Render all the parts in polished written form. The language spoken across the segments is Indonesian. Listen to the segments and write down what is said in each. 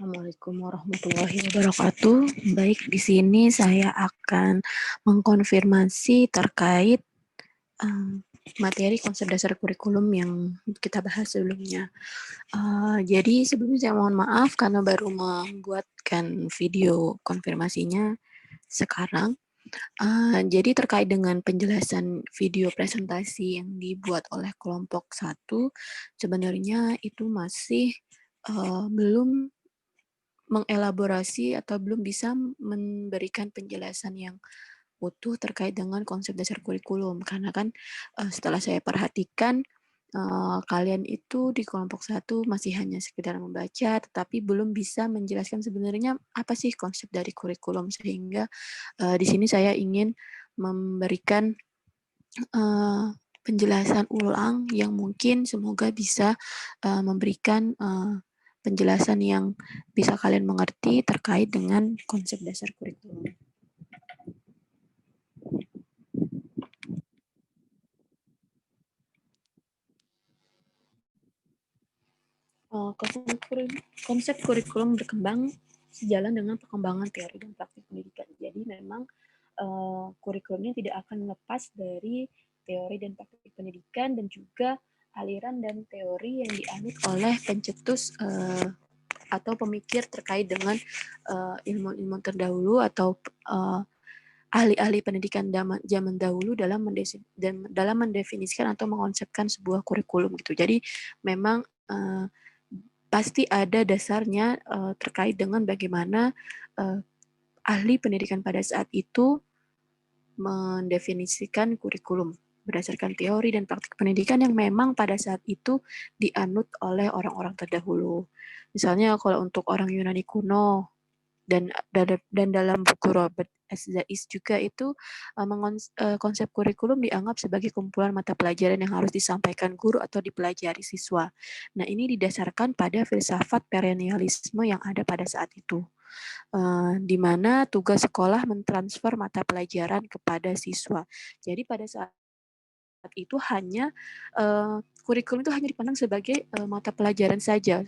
Assalamualaikum warahmatullahi wabarakatuh. Baik, di sini saya akan mengkonfirmasi terkait materi konsep dasar kurikulum yang kita bahas sebelumnya. Jadi sebelumnya saya mohon maaf karena baru membuatkan video konfirmasinya sekarang. Jadi terkait dengan penjelasan video presentasi yang dibuat oleh kelompok 1, sebenarnya itu masih belum mengelaborasi atau belum bisa memberikan penjelasan yang utuh terkait dengan konsep dasar kurikulum. Karena kan setelah saya perhatikan kalian itu di kelompok 1 masih hanya sekedar membaca, tetapi belum bisa menjelaskan sebenarnya apa sih konsep dari kurikulum. Sehingga di sini saya ingin memberikan penjelasan ulang yang mungkin semoga bisa memberikan penjelasan yang bisa kalian mengerti terkait dengan konsep dasar kurikulum. Konsep kurikulum berkembang sejalan dengan perkembangan teori dan praktik pendidikan. Jadi memang kurikulumnya tidak akan lepas dari teori dan praktik pendidikan dan juga aliran dan teori yang dianut oleh pencetus atau pemikir terkait dengan ilmu-ilmu terdahulu atau ahli-ahli pendidikan zaman dahulu dalam mendefinisikan atau mengonsepkan sebuah kurikulum gitu. Jadi memang pasti ada dasarnya terkait dengan bagaimana ahli pendidikan pada saat itu mendefinisikan kurikulum berdasarkan teori dan praktik pendidikan yang memang pada saat itu dianut oleh orang-orang terdahulu. Misalnya kalau untuk orang Yunani kuno dan dalam buku Robert S. Zais juga itu konsep kurikulum dianggap sebagai kumpulan mata pelajaran yang harus disampaikan guru atau dipelajari siswa. Nah, ini didasarkan pada filsafat perennialisme yang ada pada saat itu. Di mana tugas sekolah mentransfer mata pelajaran kepada siswa. Jadi pada saat itu hanya kurikulum itu hanya dipandang sebagai mata pelajaran saja,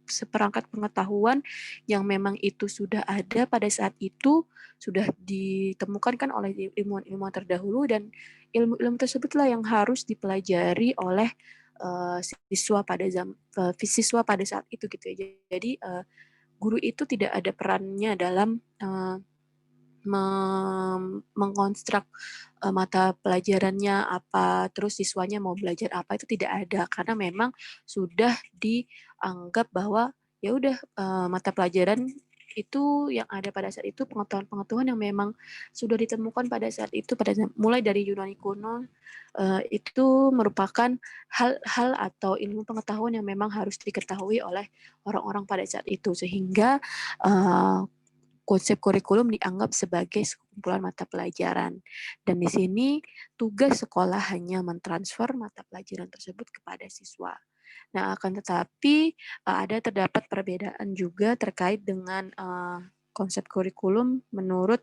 seperangkat pengetahuan yang memang itu sudah ada pada saat itu, sudah ditemukan kan oleh ilmuwan-ilmuwan terdahulu dan ilmu-ilmu tersebutlah yang harus dipelajari oleh siswa pada saat itu gitu ya. Jadi guru itu tidak ada perannya dalam mengkonstruk mata pelajarannya apa, terus siswanya mau belajar apa itu tidak ada karena memang sudah dianggap bahwa ya udah mata pelajaran itu yang ada pada saat itu pengetahuan-pengetahuan yang memang sudah ditemukan pada saat itu mulai dari Yunani kuno itu merupakan hal-hal atau ilmu pengetahuan yang memang harus diketahui oleh orang-orang pada saat itu sehingga konsep kurikulum dianggap sebagai sekumpulan mata pelajaran. Dan di sini tugas sekolah hanya mentransfer mata pelajaran tersebut kepada siswa. Nah, akan tetapi terdapat perbedaan juga terkait dengan konsep kurikulum menurut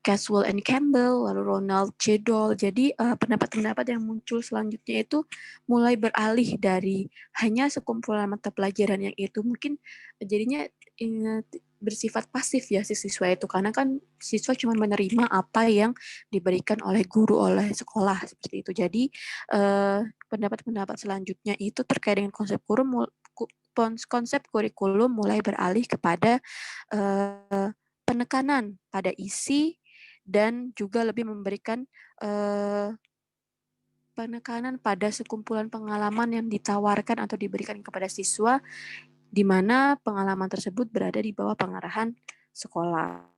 Caswell and Campbell, lalu Ronald C. Dole. Jadi pendapat-pendapat yang muncul selanjutnya itu mulai beralih dari hanya sekumpulan mata pelajaran yang itu mungkin jadinya bersifat pasif ya si siswa itu karena kan siswa cuma menerima apa yang diberikan oleh guru oleh sekolah seperti itu. Jadi pendapat-pendapat selanjutnya itu terkait dengan konsep kurikulum mulai beralih kepada penekanan pada isi dan juga lebih memberikan penekanan pada sekumpulan pengalaman yang ditawarkan atau diberikan kepada siswa, di mana pengalaman tersebut berada di bawah pengarahan sekolah.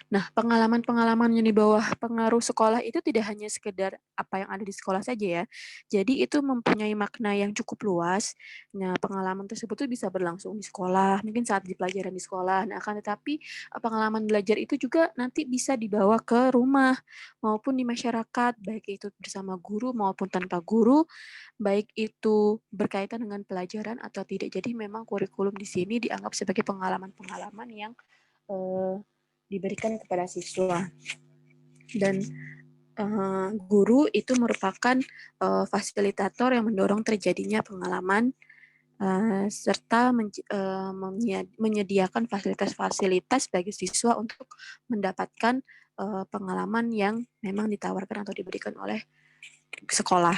Nah, pengalaman-pengalaman yang di bawah pengaruh sekolah itu tidak hanya sekedar apa yang ada di sekolah saja ya. Jadi itu mempunyai makna yang cukup luas. Nah, pengalaman tersebut tuh bisa berlangsung di sekolah, mungkin saat di pelajaran di sekolah. Nah, akan tetapi pengalaman belajar itu juga nanti bisa dibawa ke rumah maupun di masyarakat, baik itu bersama guru maupun tanpa guru, baik itu berkaitan dengan pelajaran atau tidak. Jadi memang kurikulum di sini dianggap sebagai pengalaman-pengalaman yang diberikan kepada siswa. Dan guru itu merupakan fasilitator yang mendorong terjadinya pengalaman serta menyediakan fasilitas-fasilitas bagi siswa untuk mendapatkan pengalaman yang memang ditawarkan atau diberikan oleh sekolah.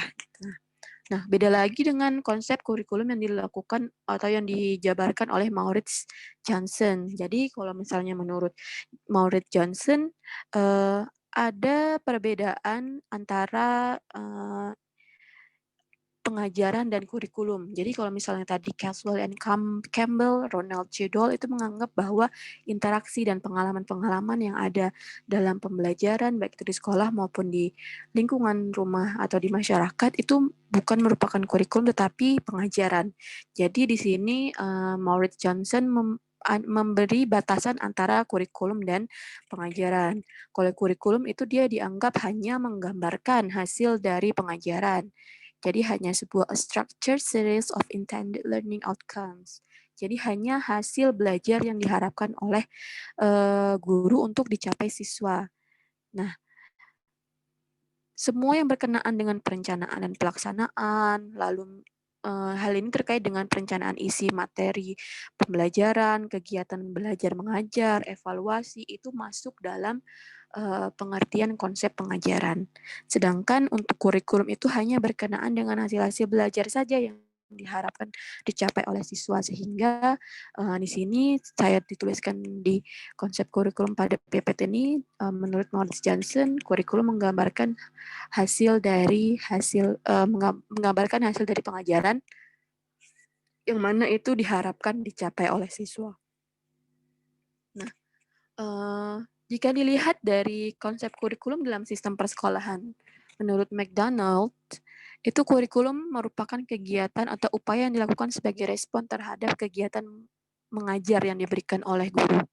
Nah, beda lagi dengan konsep kurikulum yang dilakukan atau yang dijabarkan oleh Maurits Johnson. Jadi, kalau misalnya menurut Maurits Johnson, ada perbedaan antara pengajaran dan kurikulum. Jadi kalau misalnya tadi Caswell and Campbell, Ronald J. Dole itu menganggap bahwa interaksi dan pengalaman-pengalaman yang ada dalam pembelajaran baik itu di sekolah maupun di lingkungan rumah atau di masyarakat itu bukan merupakan kurikulum tetapi pengajaran. Jadi di sini Maurits Johnson memberi batasan antara kurikulum dan pengajaran. Kalau kurikulum itu dia dianggap hanya menggambarkan hasil dari pengajaran. Jadi hanya sebuah a structured series of intended learning outcomes. Jadi hanya hasil belajar yang diharapkan oleh guru untuk dicapai siswa. Nah, semua yang berkenaan dengan perencanaan dan pelaksanaan, lalu hal ini terkait dengan perencanaan isi materi pembelajaran, kegiatan belajar mengajar, evaluasi itu masuk dalam pengertian konsep pengajaran. Sedangkan untuk kurikulum itu hanya berkenaan dengan hasil-hasil belajar saja yang diharapkan dicapai oleh siswa sehingga di sini saya dituliskan di konsep kurikulum pada PPT ini menurut Maurice Johnson kurikulum menggambarkan menggambarkan hasil dari pengajaran yang mana itu diharapkan dicapai oleh siswa. Nah, jika dilihat dari konsep kurikulum dalam sistem persekolahan, menurut McDonald, itu kurikulum merupakan kegiatan atau upaya yang dilakukan sebagai respon terhadap kegiatan mengajar yang diberikan oleh guru.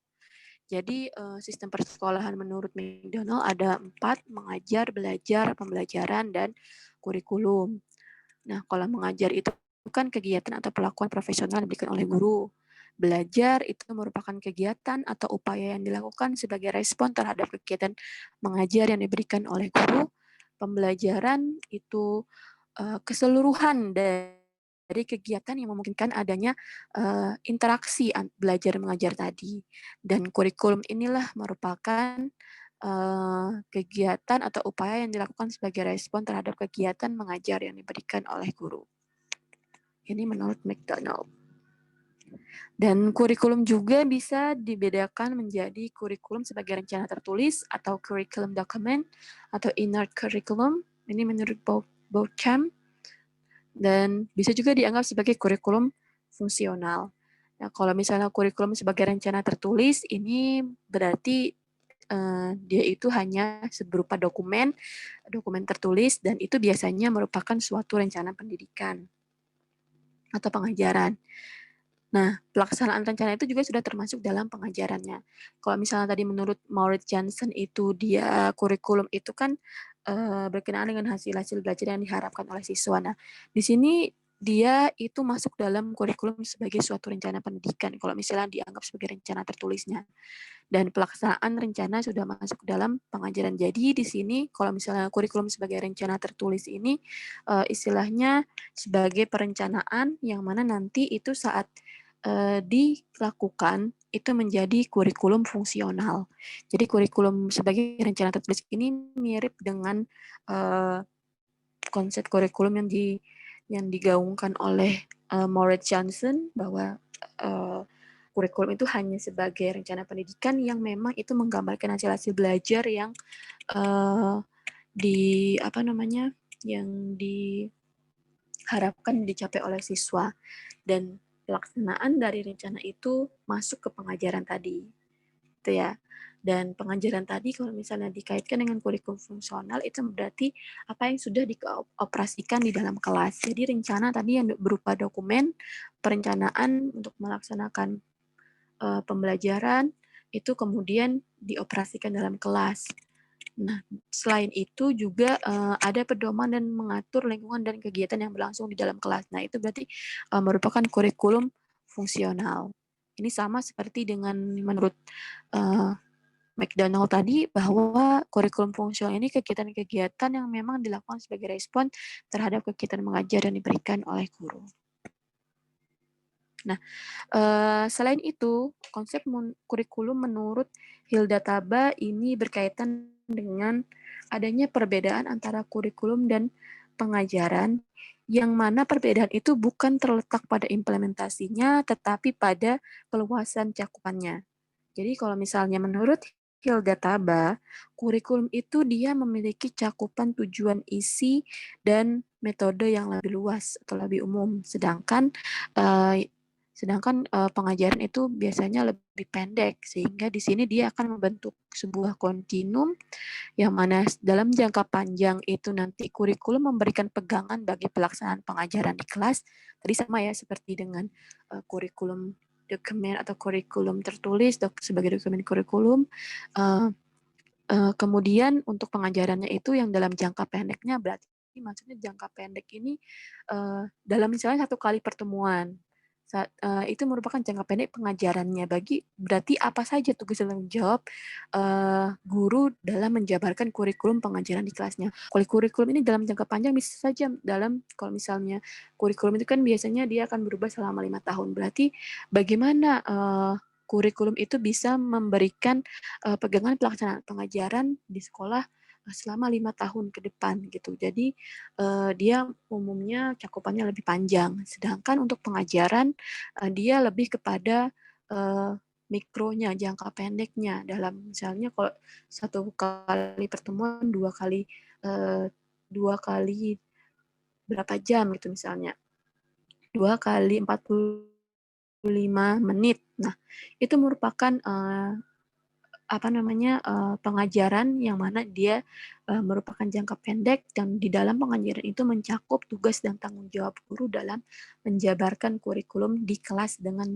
Jadi sistem persekolahan menurut McDonald ada 4, mengajar, belajar, pembelajaran, dan kurikulum. Nah, kalau mengajar itu kan kegiatan atau pelakuan profesional yang diberikan oleh guru. Belajar itu merupakan kegiatan atau upaya yang dilakukan sebagai respon terhadap kegiatan mengajar yang diberikan oleh guru. Pembelajaran itu keseluruhan dari kegiatan yang memungkinkan adanya interaksi belajar mengajar tadi. Dan kurikulum inilah merupakan kegiatan atau upaya yang dilakukan sebagai respon terhadap kegiatan mengajar yang diberikan oleh guru. Ini menurut McDonald. Dan kurikulum juga bisa dibedakan menjadi kurikulum sebagai rencana tertulis atau curriculum document atau inert curriculum. Ini menurut Beauchamp. Dan bisa juga dianggap sebagai kurikulum fungsional. Nah, kalau misalnya kurikulum sebagai rencana tertulis, ini berarti dia itu hanya berupa dokumen tertulis, dan itu biasanya merupakan suatu rencana pendidikan atau pengajaran. Nah, pelaksanaan rencana itu juga sudah termasuk dalam pengajarannya. Kalau misalnya tadi menurut Maurits Johnson itu dia kurikulum itu kan berkenaan dengan hasil-hasil belajar yang diharapkan oleh siswa. Nah, di sini dia itu masuk dalam kurikulum sebagai suatu rencana pendidikan kalau misalnya dianggap sebagai rencana tertulisnya. Dan pelaksanaan rencana sudah masuk dalam pengajaran. Jadi di sini kalau misalnya kurikulum sebagai rencana tertulis ini istilahnya sebagai perencanaan yang mana nanti itu saat dilakukan itu menjadi kurikulum fungsional. Jadi kurikulum sebagai rencana tertulis ini mirip dengan konsep kurikulum yang digaungkan oleh Maurits Johnson bahwa kurikulum itu hanya sebagai rencana pendidikan yang memang itu menggambarkan hasil-hasil belajar yang yang diharapkan dicapai oleh siswa, dan pelaksanaan dari rencana itu masuk ke pengajaran tadi, gitu ya. Dan pengajaran tadi kalau misalnya dikaitkan dengan kurikulum fungsional itu berarti apa yang sudah dioperasikan di dalam kelas. Jadi rencana tadi yang berupa dokumen perencanaan untuk melaksanakan pembelajaran itu kemudian dioperasikan dalam kelas. Nah, selain itu juga ada pedoman dan mengatur lingkungan dan kegiatan yang berlangsung di dalam kelas. Nah, itu berarti merupakan kurikulum fungsional. Ini sama seperti dengan menurut McDonald tadi bahwa kurikulum fungsional ini kegiatan-kegiatan yang memang dilakukan sebagai respon terhadap kegiatan mengajar yang diberikan oleh guru. Nah, selain itu, konsep kurikulum menurut Hilda Taba ini berkaitan dengan adanya perbedaan antara kurikulum dan pengajaran, yang mana perbedaan itu bukan terletak pada implementasinya, tetapi pada keluasan cakupannya. Jadi kalau misalnya menurut Hilda Taba, kurikulum itu dia memiliki cakupan tujuan isi dan metode yang lebih luas atau lebih umum, sedangkan pengajaran itu biasanya lebih pendek, sehingga di sini dia akan membentuk sebuah kontinum yang mana dalam jangka panjang itu nanti kurikulum memberikan pegangan bagi pelaksanaan pengajaran di kelas. Tadi sama ya seperti dengan kurikulum dokumen atau kurikulum tertulis sebagai dokumen kurikulum. Kemudian untuk pengajarannya itu yang dalam jangka pendeknya berarti maksudnya jangka pendek ini dalam misalnya 1 kali pertemuan. Itu merupakan jangka pendek pengajarannya. Berarti apa saja tugas dan tanggung jawab guru dalam menjabarkan kurikulum pengajaran di kelasnya. Kalau kurikulum ini dalam jangka panjang bisa saja kalau misalnya kurikulum itu kan biasanya dia akan berubah selama 5 tahun. Berarti bagaimana kurikulum itu bisa memberikan pegangan pelaksanaan pengajaran di sekolah selama 5 tahun ke depan gitu. Jadi dia umumnya cakupannya lebih panjang. Sedangkan untuk pengajaran dia lebih kepada mikronya, jangka pendeknya. Dalam misalnya kalau 1 kali pertemuan 2 kali berapa jam gitu misalnya. 2 kali 45 menit. Nah, itu merupakan pengajaran yang mana dia merupakan jangka pendek dan di dalam pengajaran itu mencakup tugas dan tanggung jawab guru dalam menjabarkan kurikulum di kelas dengan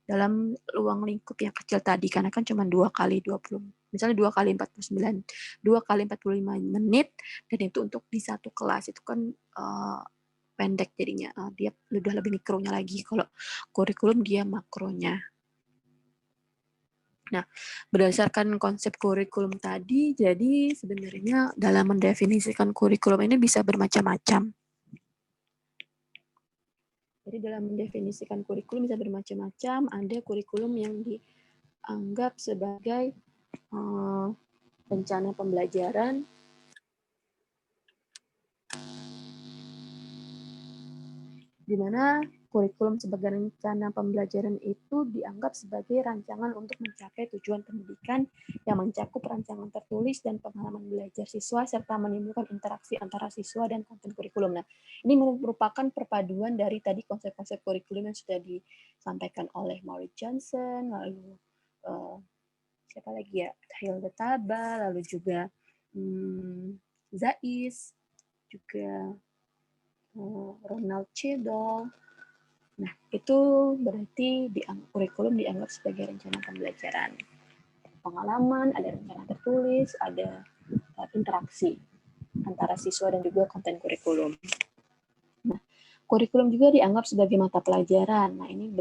dalam ruang lingkup yang kecil tadi, karena kan cuma 2 kali 20, misalnya 2 kali 49, 2 kali 45 menit, dan itu untuk di satu kelas, itu kan pendek jadinya, dia udah lebih mikronya lagi, kalau kurikulum dia makronya. Nah, berdasarkan konsep kurikulum tadi, jadi sebenarnya dalam mendefinisikan kurikulum ini bisa bermacam-macam. Jadi dalam mendefinisikan kurikulum bisa bermacam-macam. Ada kurikulum yang dianggap sebagai rencana pembelajaran, di mana kurikulum sebagai rencana pembelajaran itu dianggap sebagai rancangan untuk mencapai tujuan pendidikan yang mencakup rancangan tertulis dan pengalaman belajar siswa serta menimbulkan interaksi antara siswa dan konten kurikulum. Nah, ini merupakan perpaduan dari tadi konsep-konsep kurikulum yang sudah disampaikan oleh Maurice Johnson, lalu siapa lagi ya, Hilda Taba, lalu juga Zais, juga Ronald Cedol. Nah, itu berarti kurikulum dianggap sebagai rencana pembelajaran. Pengalaman, ada rencana tertulis, ada interaksi antara siswa dan juga konten kurikulum. Nah, kurikulum juga dianggap sebagai mata pelajaran. Nah, ini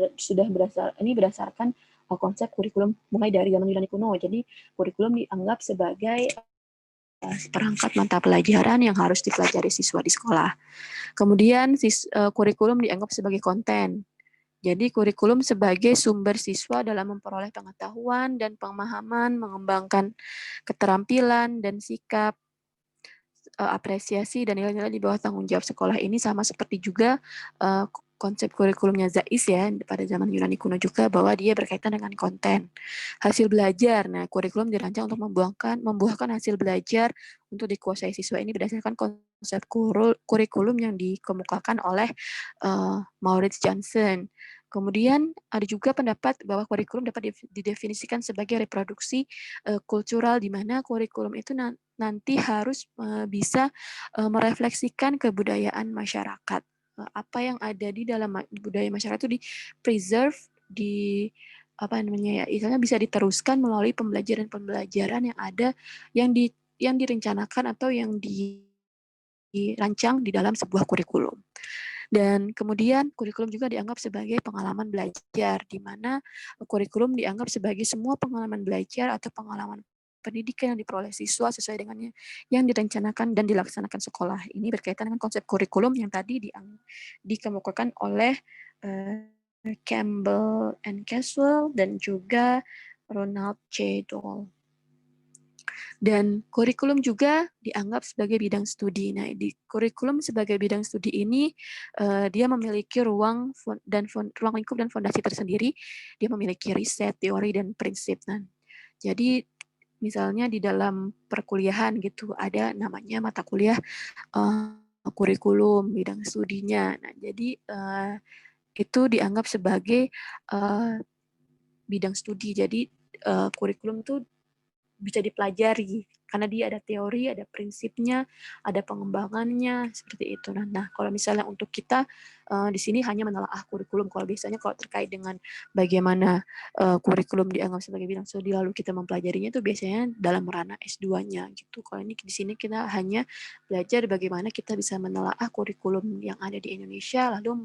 berdasarkan konsep kurikulum mulai dari zaman Yunani kuno. Jadi, kurikulum dianggap sebagai perangkat mata pelajaran yang harus dipelajari siswa di sekolah. Kemudian kurikulum dianggap sebagai konten. Jadi kurikulum sebagai sumber siswa dalam memperoleh pengetahuan dan pemahaman, mengembangkan keterampilan dan sikap, apresiasi dan nilai-nilai di bawah tanggung jawab sekolah ini sama seperti juga konsep kurikulumnya Zais ya pada zaman Yunani kuno juga, bahwa dia berkaitan dengan konten. Hasil belajar. Nah, kurikulum dirancang untuk membuahkan hasil belajar untuk dikuasai siswa ini berdasarkan konsep kurikulum yang dikemukakan oleh Maurice Johnson. Kemudian ada juga pendapat bahwa kurikulum dapat didefinisikan sebagai reproduksi kultural, di mana kurikulum itu nanti harus bisa merefleksikan kebudayaan masyarakat. Apa yang ada di dalam budaya masyarakat itu di-preserve, istilahnya bisa diteruskan melalui pembelajaran-pembelajaran yang ada, yang direncanakan atau yang dirancang di dalam sebuah kurikulum. Dan kemudian kurikulum juga dianggap sebagai pengalaman belajar, di mana kurikulum dianggap sebagai semua pengalaman belajar atau pengalaman pendidikan yang diperoleh siswa sesuai dengan yang direncanakan dan dilaksanakan sekolah. Ini berkaitan dengan konsep kurikulum yang tadi dikemukakan oleh Campbell and Caswell dan juga Ronald J. Dole. Dan kurikulum juga dianggap sebagai bidang studi. Nah, di kurikulum sebagai bidang studi ini dia memiliki ruang lingkup dan fondasi tersendiri. Dia memiliki riset, teori dan prinsip. Nah, jadi misalnya di dalam perkuliahan gitu ada namanya mata kuliah kurikulum bidang studinya. Nah, jadi itu dianggap sebagai bidang studi. Jadi kurikulum itu bisa dipelajari karena dia ada teori, ada prinsipnya, ada pengembangannya seperti itu. Nah, kalau misalnya untuk kita di sini hanya menelaah kurikulum. Kalau biasanya kalau terkait dengan bagaimana kurikulum dianggap sebagai bidang studi lalu kita mempelajarinya itu biasanya dalam ranah S2-nya gitu. Kalau ini di sini kita hanya belajar bagaimana kita bisa menelaah kurikulum yang ada di Indonesia lalu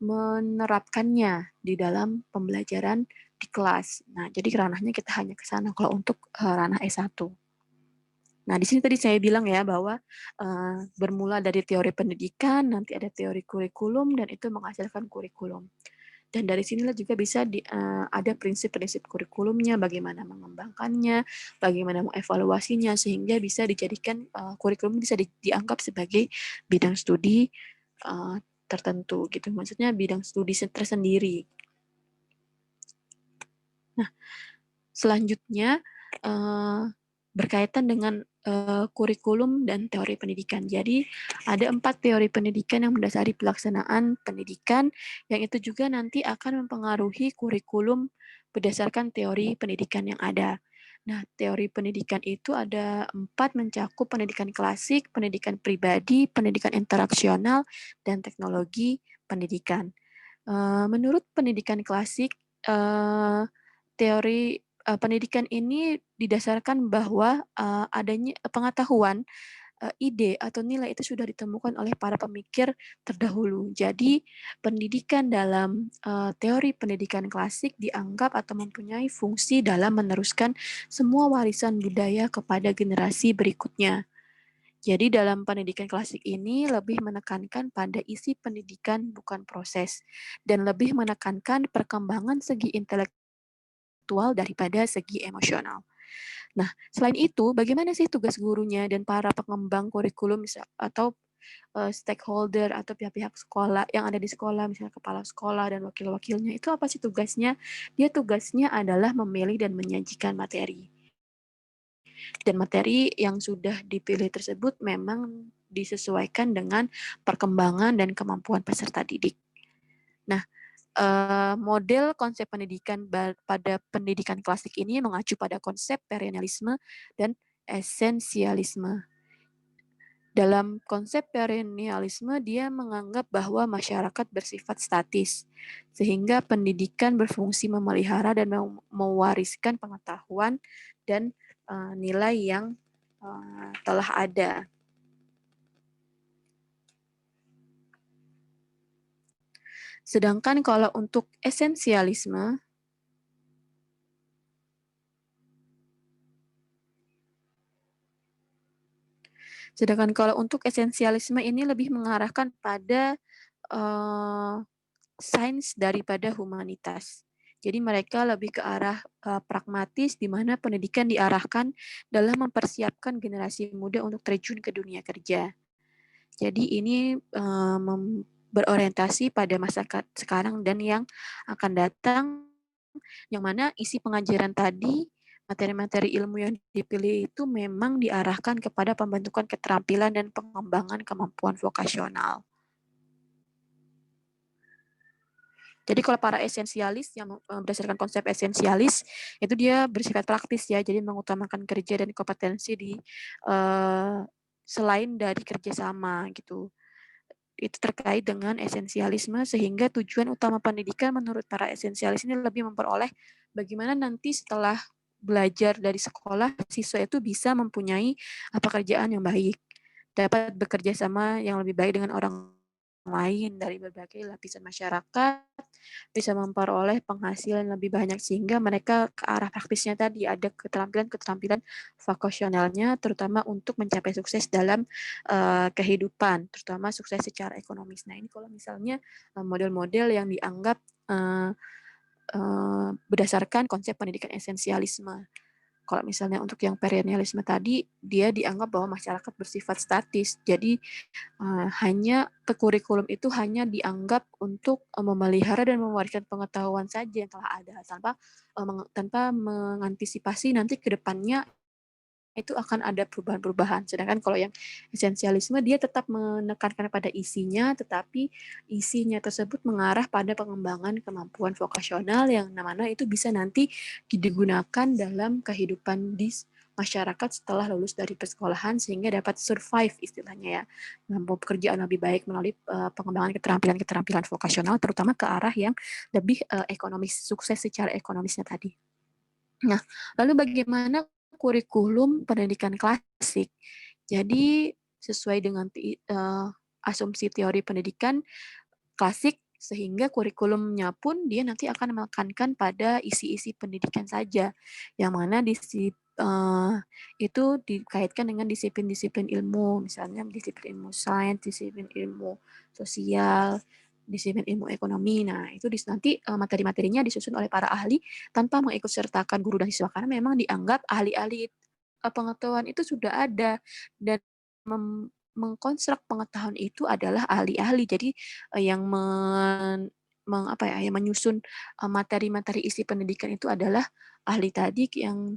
menerapkannya di dalam pembelajaran di kelas. Nah, jadi ranahnya kita hanya ke sana kalau untuk ranah S1. Nah, di sini tadi saya bilang ya bahwa bermula dari teori pendidikan, nanti ada teori kurikulum, dan itu menghasilkan kurikulum. Dan dari sinilah juga bisa ada prinsip-prinsip kurikulumnya, bagaimana mengembangkannya, bagaimana mengevaluasinya, sehingga bisa dijadikan kurikulum bisa dianggap sebagai bidang studi tertentu gitu. Maksudnya bidang studi tersendiri. Nah, selanjutnya berkaitan dengan kurikulum dan teori pendidikan. Jadi ada 4 teori pendidikan yang mendasari pelaksanaan pendidikan, yang itu juga nanti akan mempengaruhi kurikulum berdasarkan teori pendidikan yang ada. Nah, teori pendidikan itu ada 4 mencakup pendidikan klasik, pendidikan pribadi, pendidikan interaksional, dan teknologi pendidikan. Menurut pendidikan klasik, teori pendidikan ini didasarkan bahwa adanya pengetahuan, ide atau nilai itu sudah ditemukan oleh para pemikir terdahulu. Jadi pendidikan dalam teori pendidikan klasik dianggap atau mempunyai fungsi dalam meneruskan semua warisan budaya kepada generasi berikutnya. Jadi dalam pendidikan klasik ini lebih menekankan pada isi pendidikan bukan proses, dan lebih menekankan perkembangan segi intelektual daripada segi emosional. Nah, selain itu, bagaimana sih tugas gurunya dan para pengembang kurikulum atau stakeholder atau pihak-pihak sekolah yang ada di sekolah, misalnya kepala sekolah dan wakil-wakilnya, itu apa sih tugasnya? Dia tugasnya adalah memilih dan menyajikan materi. Dan materi yang sudah dipilih tersebut memang disesuaikan dengan perkembangan dan kemampuan peserta didik. Nah, model konsep pendidikan pada pendidikan klasik ini mengacu pada konsep perennialisme dan esensialisme. Dalam konsep perennialisme, dia menganggap bahwa masyarakat bersifat statis, sehingga pendidikan berfungsi memelihara dan mewariskan pengetahuan dan nilai yang telah ada. Sedangkan kalau untuk esensialisme, ini lebih mengarahkan pada sains daripada humanitas. Jadi mereka lebih ke arah pragmatis, di mana pendidikan diarahkan dalam mempersiapkan generasi muda untuk terjun ke dunia kerja. Jadi ini berorientasi pada masa sekarang dan yang akan datang, yang mana isi pengajaran tadi, materi-materi ilmu yang dipilih itu memang diarahkan kepada pembentukan keterampilan dan pengembangan kemampuan vokasional. Jadi kalau para esensialis yang berdasarkan konsep esensialis, itu dia bersifat praktis ya, jadi mengutamakan kerja dan kompetensi di selain dari kerjasama gitu. Itu terkait dengan esensialisme, sehingga tujuan utama pendidikan menurut para esensialis ini lebih memperoleh bagaimana nanti setelah belajar dari sekolah, siswa itu bisa mempunyai pekerjaan yang baik, dapat bekerja sama yang lebih baik dengan orang lain dari berbagai lapisan masyarakat, bisa memperoleh penghasilan lebih banyak sehingga mereka ke arah praktisnya tadi ada keterampilan-keterampilan vokasionalnya terutama untuk mencapai sukses dalam kehidupan, terutama sukses secara ekonomis. Nah, ini kalau misalnya model-model yang dianggap uh, berdasarkan konsep pendidikan esensialisme. Kalau misalnya untuk yang perennialisme tadi, dia dianggap bahwa masyarakat bersifat statis. Jadi hanya kurikulum itu hanya dianggap untuk memelihara dan mewariskan pengetahuan saja yang telah ada tanpa mengantisipasi nanti ke depannya itu akan ada perubahan-perubahan. Sedangkan kalau yang esensialisme dia tetap menekankan pada isinya, tetapi isinya tersebut mengarah pada pengembangan kemampuan vokasional yang mana itu bisa nanti digunakan dalam kehidupan di masyarakat setelah lulus dari persekolahan sehingga dapat survive istilahnya ya, mampu pekerjaan lebih baik melalui pengembangan keterampilan-keterampilan vokasional terutama ke arah yang lebih ekonomis, sukses secara ekonomisnya tadi. Nah, lalu bagaimana kurikulum pendidikan klasik? Jadi sesuai dengan asumsi teori pendidikan klasik sehingga kurikulumnya pun dia nanti akan menekankan pada isi-isi pendidikan saja, yang mana itu dikaitkan dengan disiplin-disiplin ilmu, misalnya disiplin ilmu sains, disiplin ilmu sosial, disiplin ilmu ekonomi. Nah, itu nanti materi-materinya disusun oleh para ahli tanpa mengikutsertakan guru dan siswa karena memang dianggap ahli-ahli pengetahuan itu sudah ada dan mengkonstruk pengetahuan itu adalah ahli-ahli. Jadi yang yang menyusun materi-materi isi pendidikan itu adalah ahli tadi yang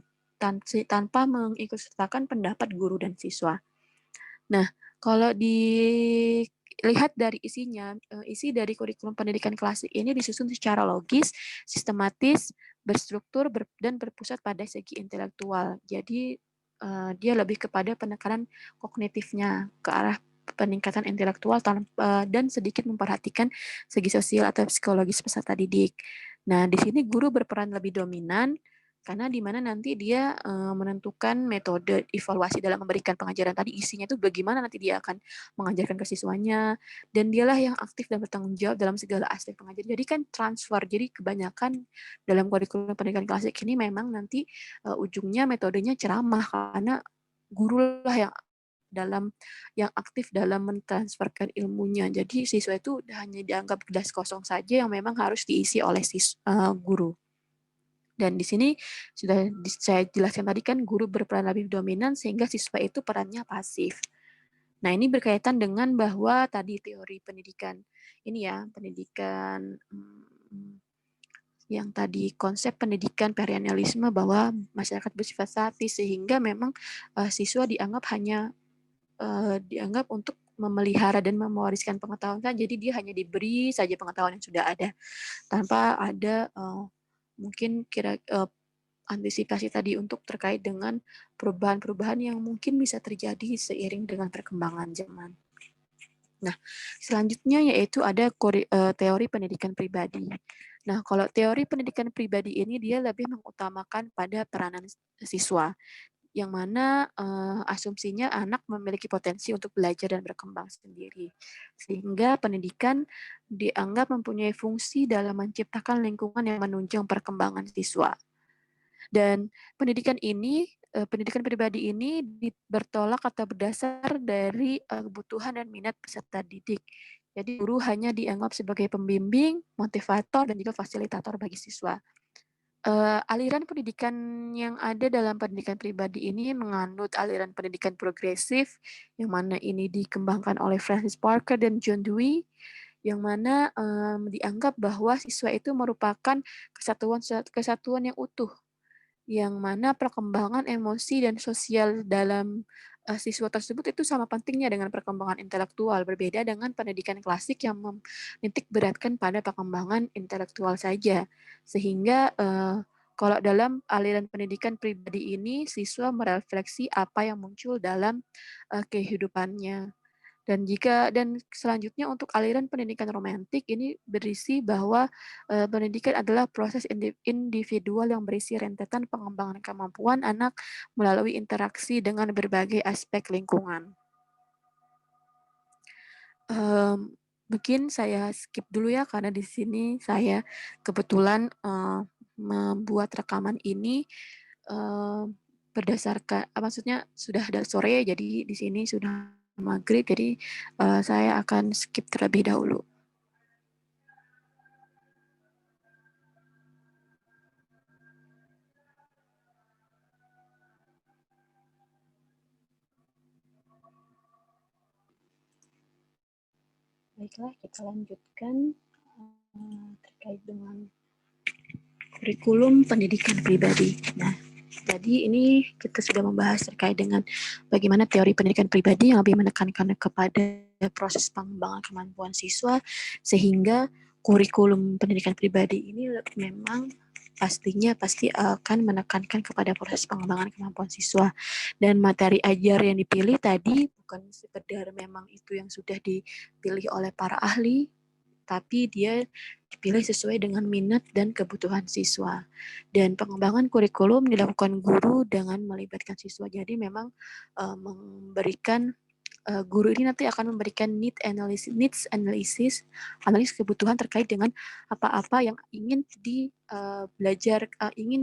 tanpa mengikutsertakan pendapat guru dan siswa. Nah, kalau dilihat dari isinya, isi dari kurikulum pendidikan klasik ini disusun secara logis, sistematis, berstruktur, dan berpusat pada segi intelektual. Jadi, dia lebih kepada penekanan kognitifnya ke arah peningkatan intelektual dan sedikit memperhatikan segi sosial atau psikologis peserta didik. Nah, di sini guru berperan lebih dominan karena di mana nanti dia menentukan metode evaluasi dalam memberikan pengajaran tadi isinya itu bagaimana nanti dia akan mengajarkan ke siswanya dan dialah yang aktif dan bertanggung jawab dalam segala aspek pengajaran. Jadi kan transfer. Jadi kebanyakan dalam kurikulum pendidikan klasik ini memang nanti ujungnya metodenya ceramah karena guru lah yang aktif dalam mentransferkan ilmunya. Jadi siswa itu hanya dianggap gelas kosong saja yang memang harus diisi oleh guru. Dan di sini sudah saya jelaskan tadi kan guru berperan lebih dominan sehingga siswa itu perannya pasif. Nah, ini berkaitan dengan bahwa tadi teori pendidikan ini ya, pendidikan yang tadi konsep pendidikan perennialisme bahwa masyarakat bersifat statis sehingga memang siswa dianggap untuk memelihara dan mewariskan pengetahuan saja. Jadi dia hanya diberi saja pengetahuan yang sudah ada tanpa ada mungkin antisipasi tadi untuk terkait dengan perubahan-perubahan yang mungkin bisa terjadi seiring dengan perkembangan zaman. Nah, selanjutnya yaitu ada teori pendidikan pribadi. Nah, kalau teori pendidikan pribadi ini dia lebih mengutamakan pada peranan siswa, yang mana asumsinya anak memiliki potensi untuk belajar dan berkembang sendiri. Sehingga pendidikan dianggap mempunyai fungsi dalam menciptakan lingkungan yang menunjang perkembangan siswa. Dan pendidikan pribadi ini bertolak atau berdasar dari kebutuhan dan minat peserta didik. Jadi guru hanya dianggap sebagai pembimbing, motivator, dan juga fasilitator bagi siswa. Aliran pendidikan yang ada dalam pendidikan pribadi ini menganut aliran pendidikan progresif, yang mana ini dikembangkan oleh Francis Parker dan John Dewey, yang mana dianggap bahwa siswa itu merupakan kesatuan yang utuh yang mana perkembangan emosi dan sosial dalam siswa tersebut itu sama pentingnya dengan perkembangan intelektual, berbeda dengan pendidikan klasik yang menitik beratkan pada perkembangan intelektual saja. Sehingga kalau dalam aliran pendidikan pribadi ini, siswa merefleksi apa yang muncul dalam kehidupannya. Dan selanjutnya untuk aliran pendidikan romantik ini berisi bahwa pendidikan adalah proses individual yang berisi rentetan pengembangan kemampuan anak melalui interaksi dengan berbagai aspek lingkungan. Mungkin saya skip dulu ya karena di sini saya kebetulan membuat rekaman ini eh, berdasarkan maksudnya sudah ada sore jadi di sini sudah maghrib jadi saya akan skip terlebih dahulu. Baiklah, kita lanjutkan terkait dengan kurikulum pendidikan pribadi. Nah, jadi ini kita sudah membahas terkait dengan bagaimana teori pendidikan pribadi yang lebih menekankan kepada proses pengembangan kemampuan siswa, sehingga kurikulum pendidikan pribadi ini memang pastinya pasti akan menekankan kepada proses pengembangan kemampuan siswa. Dan materi ajar yang dipilih tadi bukan sekedar memang itu yang sudah dipilih oleh para ahli, tapi dia dipilih sesuai dengan minat dan kebutuhan siswa. Dan pengembangan kurikulum dilakukan guru dengan melibatkan siswa. Jadi memang memberikan guru ini nanti akan memberikan needs analysis, analisis kebutuhan terkait dengan apa-apa yang ingin belajar, ingin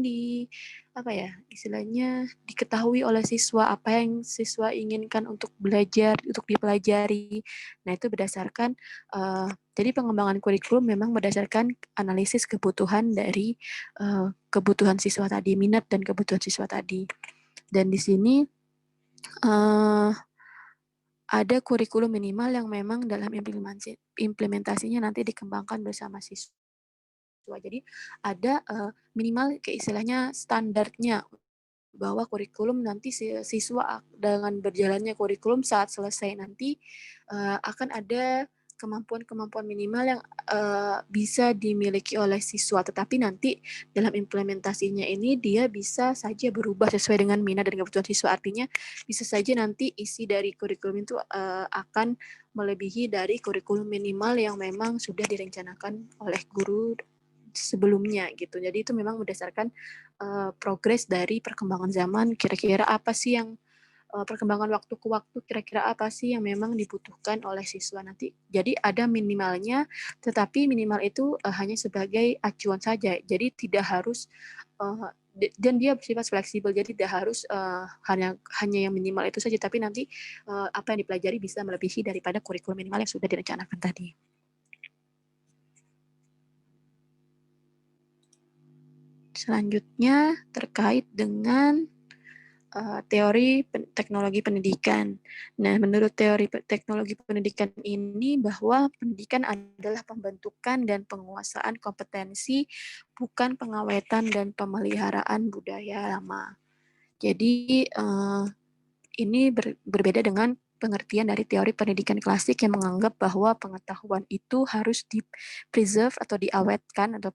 apa ya istilahnya diketahui oleh siswa, apa yang siswa inginkan untuk belajar, untuk dipelajari. Nah itu berdasarkan jadi pengembangan kurikulum memang berdasarkan analisis kebutuhan dari kebutuhan siswa tadi, minat dan kebutuhan siswa tadi. Dan di sini ada kurikulum minimal yang memang dalam implementasinya nanti dikembangkan bersama siswa. Jadi ada minimal kayak istilahnya standarnya bahwa kurikulum nanti siswa dengan berjalannya kurikulum saat selesai nanti akan ada kemampuan-kemampuan minimal yang bisa dimiliki oleh siswa, tetapi nanti dalam implementasinya ini dia bisa saja berubah sesuai dengan minat dan kebutuhan siswa. Artinya bisa saja nanti isi dari kurikulum itu akan melebihi dari kurikulum minimal yang memang sudah direncanakan oleh guru sebelumnya gitu. Jadi itu memang berdasarkan progres dari perkembangan zaman, kira-kira apa sih yang perkembangan waktu ke waktu, kira-kira apa sih yang memang dibutuhkan oleh siswa nanti. Jadi ada minimalnya, tetapi minimal itu hanya sebagai acuan saja. Jadi tidak harus dan dia bersifat fleksibel, jadi tidak harus hanya yang minimal itu saja, tapi nanti apa yang dipelajari bisa melebihi daripada kurikulum minimal yang sudah direncanakan tadi. Selanjutnya terkait dengan teori teknologi pendidikan. Nah, menurut teori teknologi pendidikan ini bahwa pendidikan adalah pembentukan dan penguasaan kompetensi, bukan pengawetan dan pemeliharaan budaya lama. Jadi ini berbeda dengan pengertian dari teori pendidikan klasik yang menganggap bahwa pengetahuan itu harus di-preserve atau diawetkan atau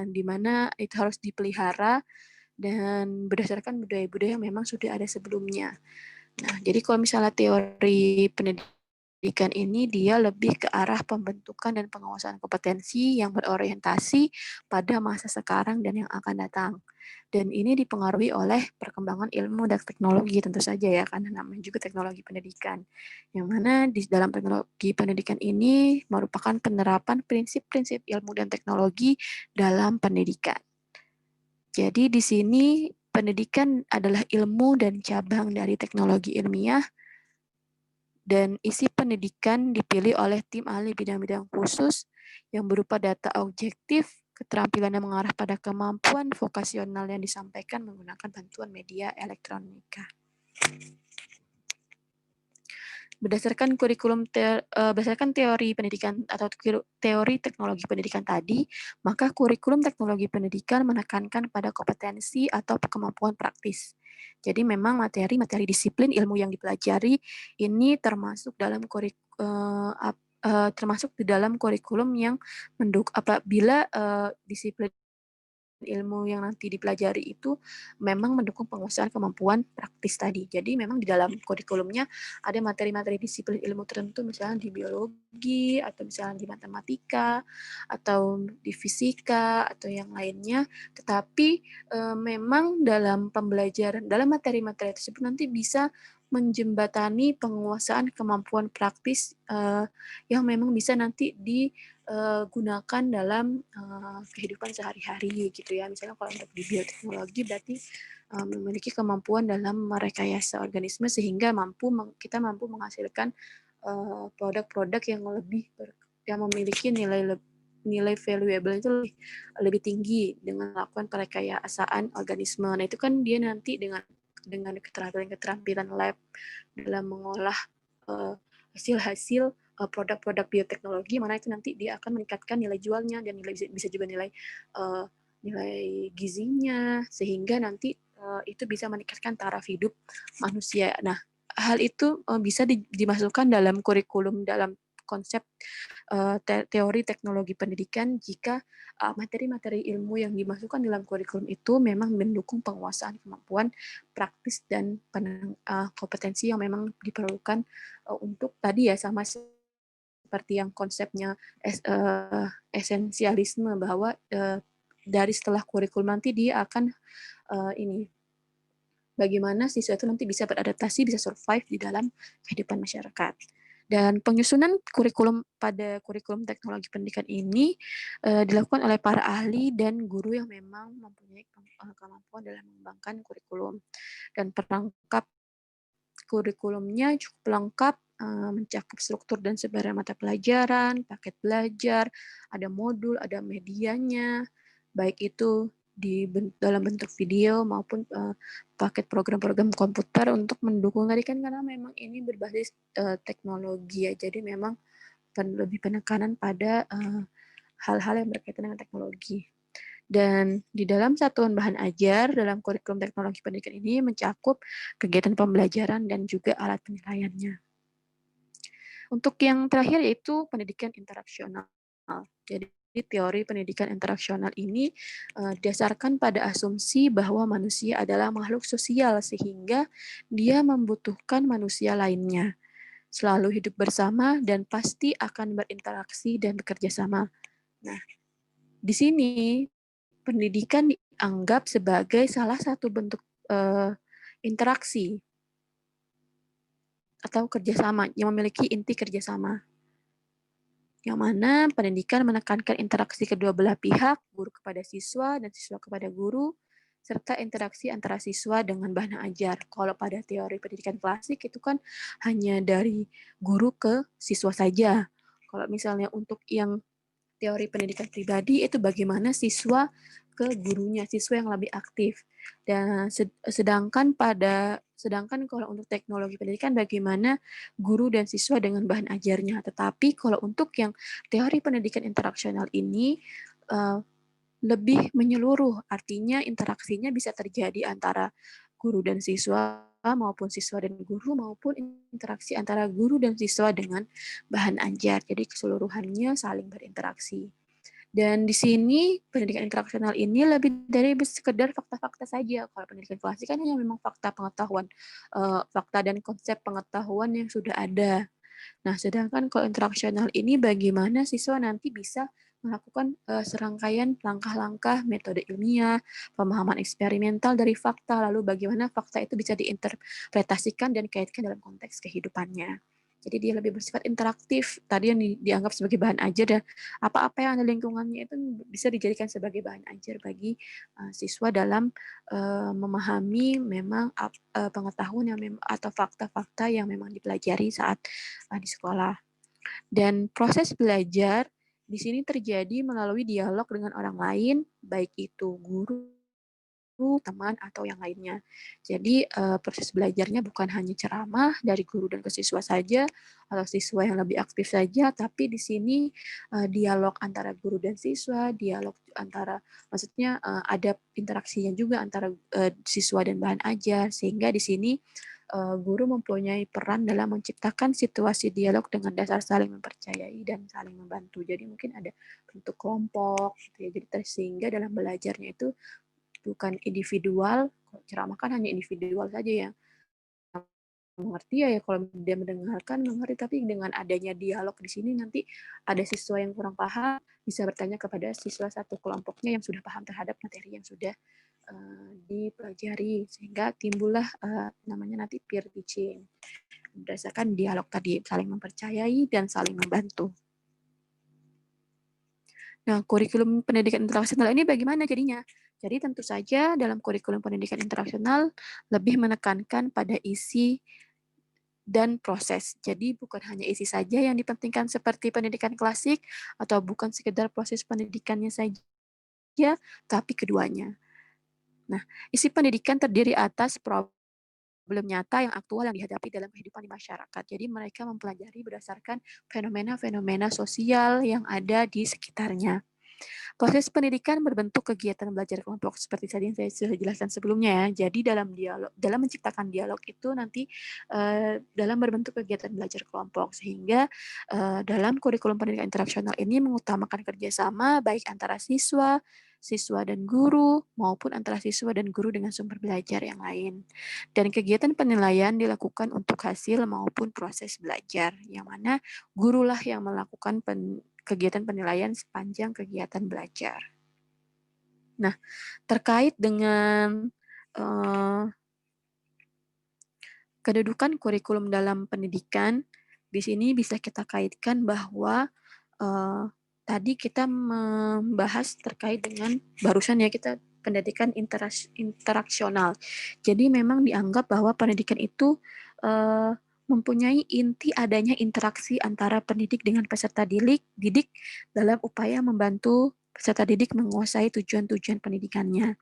di mana itu harus dipelihara dan berdasarkan budaya-budaya yang memang sudah ada sebelumnya. Nah, jadi kalau misalnya teori pendidikan ini dia lebih ke arah pembentukan dan penguasaan kompetensi yang berorientasi pada masa sekarang dan yang akan datang. Dan ini dipengaruhi oleh perkembangan ilmu dan teknologi tentu saja ya, karena namanya juga teknologi pendidikan. Yang mana di dalam teknologi pendidikan ini merupakan penerapan prinsip-prinsip ilmu dan teknologi dalam pendidikan. Jadi di sini pendidikan adalah ilmu dan cabang dari teknologi ilmiah dan isi pendidikan dipilih oleh tim ahli bidang-bidang khusus yang berupa data objektif, keterampilan yang mengarah pada kemampuan vokasional yang disampaikan menggunakan bantuan media elektronika. Berdasarkan teori pendidikan atau teori teknologi pendidikan tadi, maka kurikulum teknologi pendidikan menekankan pada kompetensi atau kemampuan praktis. Jadi memang materi-materi disiplin ilmu yang dipelajari ini termasuk di dalam kurikulum yang apabila disiplin ilmu yang nanti dipelajari itu memang mendukung penguasaan kemampuan praktis tadi. Jadi memang di dalam kurikulumnya ada materi-materi disiplin ilmu tertentu, misalnya di biologi, atau misalnya di matematika, atau di fisika, atau yang lainnya. Tetapi memang dalam pembelajaran, dalam materi-materi tersebut nanti bisa menjembatani penguasaan kemampuan praktis, yang memang bisa nanti digunakan dalam, kehidupan sehari-hari gitu ya. Misalnya kalau untuk di bioteknologi berarti, memiliki kemampuan dalam merekayasa organisme sehingga kita mampu menghasilkan, produk-produk yang memiliki nilai valuable itu lebih tinggi dengan melakukan perekayasaan organisme. Nah, itu kan dia nanti dengan keterampilan lab dalam mengolah, hasil-hasil, produk-produk bioteknologi, mana itu nanti dia akan meningkatkan nilai jualnya dan bisa juga eee, nilai gizinya, sehingga nanti, itu bisa meningkatkan taraf hidup manusia. Nah, hal itu, bisa dimasukkan dalam kurikulum dalam konsep, teori teknologi pendidikan jika, materi-materi ilmu yang dimasukkan dalam kurikulum itu memang mendukung penguasaan kemampuan praktis dan kompetensi yang memang diperlukan, untuk tadi ya sama seperti yang konsepnya esensialisme bahwa, dari setelah kurikulum nanti dia akan, ini, bagaimana siswa itu nanti bisa beradaptasi, bisa survive di dalam kehidupan masyarakat. Dan penyusunan pada kurikulum teknologi pendidikan ini, dilakukan oleh para ahli dan guru yang memang mempunyai kemampuan dalam mengembangkan kurikulum. Dan perangkat kurikulumnya cukup lengkap, mencakup struktur dan sebaran mata pelajaran, paket belajar, ada modul, ada medianya, baik itu dalam bentuk video maupun, paket program-program komputer untuk mendukung tadi kan karena memang ini berbasis, teknologi ya, jadi memang lebih penekanan pada, hal-hal yang berkaitan dengan teknologi. Dan di dalam satuan bahan ajar dalam kurikulum teknologi pendidikan ini mencakup kegiatan pembelajaran dan juga alat penilaiannya. Untuk yang terakhir yaitu pendidikan interaksional. Jadi teori pendidikan interaksional ini didasarkan pada asumsi bahwa manusia adalah makhluk sosial sehingga dia membutuhkan manusia lainnya, selalu hidup bersama dan pasti akan berinteraksi dan bekerja sama. Nah, di sini pendidikan dianggap sebagai salah satu bentuk, interaksi atau kerjasama yang memiliki inti kerjasama. Yang mana pendidikan menekankan interaksi kedua belah pihak, guru kepada siswa dan siswa kepada guru, serta interaksi antara siswa dengan bahan ajar. Kalau pada teori pendidikan klasik itu kan hanya dari guru ke siswa saja. Kalau misalnya untuk yang teori pendidikan pribadi itu bagaimana siswa ke gurunya, siswa yang lebih aktif. Dan sedangkan kalau untuk teknologi pendidikan bagaimana guru dan siswa dengan bahan ajarnya. Tetapi kalau untuk yang teori pendidikan interaksional ini uh, lebih menyeluruh, artinya interaksinya bisa terjadi antara guru dan siswa maupun siswa dan guru maupun interaksi antara guru dan siswa dengan bahan ajar. Jadi keseluruhannya saling berinteraksi. Dan di sini pendidikan interaksional ini lebih dari sekedar fakta-fakta saja. Kalau pendidikan klasik kan hanya memang fakta pengetahuan, fakta dan konsep pengetahuan yang sudah ada. Nah, sedangkan kalau interaksional ini bagaimana siswa nanti bisa melakukan serangkaian langkah-langkah metode ilmiah, pemahaman eksperimental dari fakta, lalu bagaimana fakta itu bisa diinterpretasikan dan dikaitkan dalam konteks kehidupannya. Jadi dia lebih bersifat interaktif, tadi yang dianggap sebagai bahan ajar dan apa-apa yang ada lingkungannya itu bisa dijadikan sebagai bahan ajar bagi siswa dalam memahami memang pengetahuan yang atau fakta-fakta yang memang dipelajari saat di sekolah. Dan proses belajar di sini terjadi melalui dialog dengan orang lain, baik itu guru, teman, atau yang lainnya. Jadi proses belajarnya bukan hanya ceramah dari guru dan ke siswa saja, atau siswa yang lebih aktif saja, tapi di sini dialog antara guru dan siswa, dialog antara, maksudnya ada interaksinya juga antara siswa dan bahan ajar, sehingga di sini guru mempunyai peran dalam menciptakan situasi dialog dengan dasar saling mempercayai dan saling membantu. Jadi mungkin ada bentuk kelompok, gitu ya. Jadi sehingga dalam belajarnya itu bukan individual, ceramah kan hanya individual saja ya mengerti ya kalau dia mendengarkan mengerti, tapi dengan adanya dialog di sini nanti ada siswa yang kurang paham bisa bertanya kepada siswa satu kelompoknya yang sudah paham terhadap materi yang sudah dipelajari sehingga timbullah namanya nanti peer teaching berdasarkan dialog tadi, saling mempercayai dan saling membantu. Nah, kurikulum pendidikan interaksional ini bagaimana jadinya? Jadi tentu saja dalam kurikulum pendidikan interaksional lebih menekankan pada isi dan proses. Jadi bukan hanya isi saja yang dipentingkan seperti pendidikan klasik atau bukan sekedar proses pendidikannya saja, tapi keduanya. Nah, isi pendidikan terdiri atas problem nyata yang aktual yang dihadapi dalam kehidupan di masyarakat. Jadi mereka mempelajari berdasarkan fenomena-fenomena sosial yang ada di sekitarnya. Proses pendidikan berbentuk kegiatan belajar kelompok seperti tadi yang saya sudah jelaskan sebelumnya ya. Jadi dalam menciptakan dialog itu nanti dalam berbentuk kegiatan belajar kelompok sehingga dalam kurikulum pendidikan interaksional ini mengutamakan kerjasama baik antara siswa, siswa dan guru maupun antara siswa dan guru dengan sumber belajar yang lain. Dan kegiatan penilaian dilakukan untuk hasil maupun proses belajar yang mana gurulah yang melakukan kegiatan penilaian sepanjang kegiatan belajar. Nah, terkait dengan kedudukan kurikulum dalam pendidikan, di sini bisa kita kaitkan bahwa tadi kita membahas terkait dengan barusan ya kita pendidikan interaksional. Jadi memang dianggap bahwa pendidikan itu mempunyai inti adanya interaksi antara pendidik dengan peserta didik dalam upaya membantu peserta didik menguasai tujuan-tujuan pendidikannya.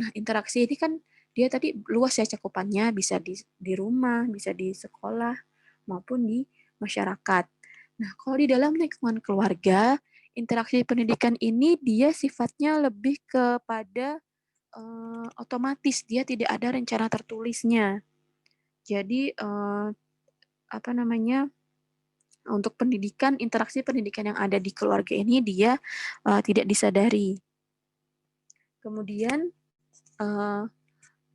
Nah, interaksi ini kan dia tadi luas ya cakupannya, bisa di rumah, bisa di sekolah, maupun di masyarakat. Nah, kalau di dalam lingkungan keluarga, interaksi pendidikan ini dia sifatnya lebih kepada otomatis, dia tidak ada rencana tertulisnya. Jadi apa namanya? Untuk pendidikan, interaksi pendidikan yang ada di keluarga ini dia tidak disadari. Kemudian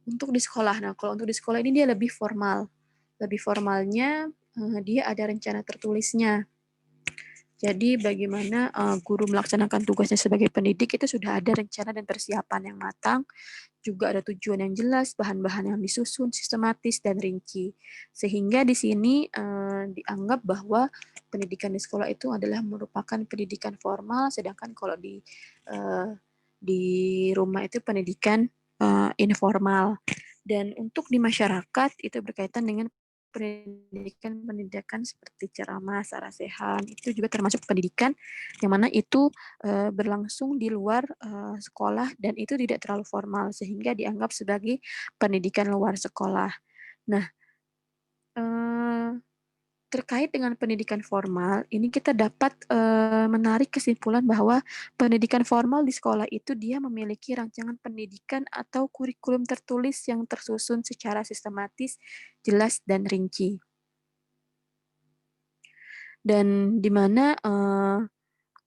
untuk di sekolah, nah kalau untuk di sekolah ini dia lebih formal. Lebih formalnya dia ada rencana tertulisnya. Jadi bagaimana guru melaksanakan tugasnya sebagai pendidik itu sudah ada rencana dan persiapan yang matang, juga ada tujuan yang jelas, bahan-bahan yang disusun, sistematis, dan rinci. Sehingga di sini dianggap bahwa pendidikan di sekolah itu adalah merupakan pendidikan formal, sedangkan kalau di rumah itu pendidikan informal. Dan untuk di masyarakat itu berkaitan dengan pendidikan seperti ceramah, sarasehan, itu juga termasuk pendidikan yang mana itu berlangsung di luar sekolah dan itu tidak terlalu formal sehingga dianggap sebagai pendidikan luar sekolah. Nah, terkait dengan pendidikan formal, ini kita dapat menarik kesimpulan bahwa pendidikan formal di sekolah itu dia memiliki rancangan pendidikan atau kurikulum tertulis yang tersusun secara sistematis, jelas, dan rinci. Dan di mana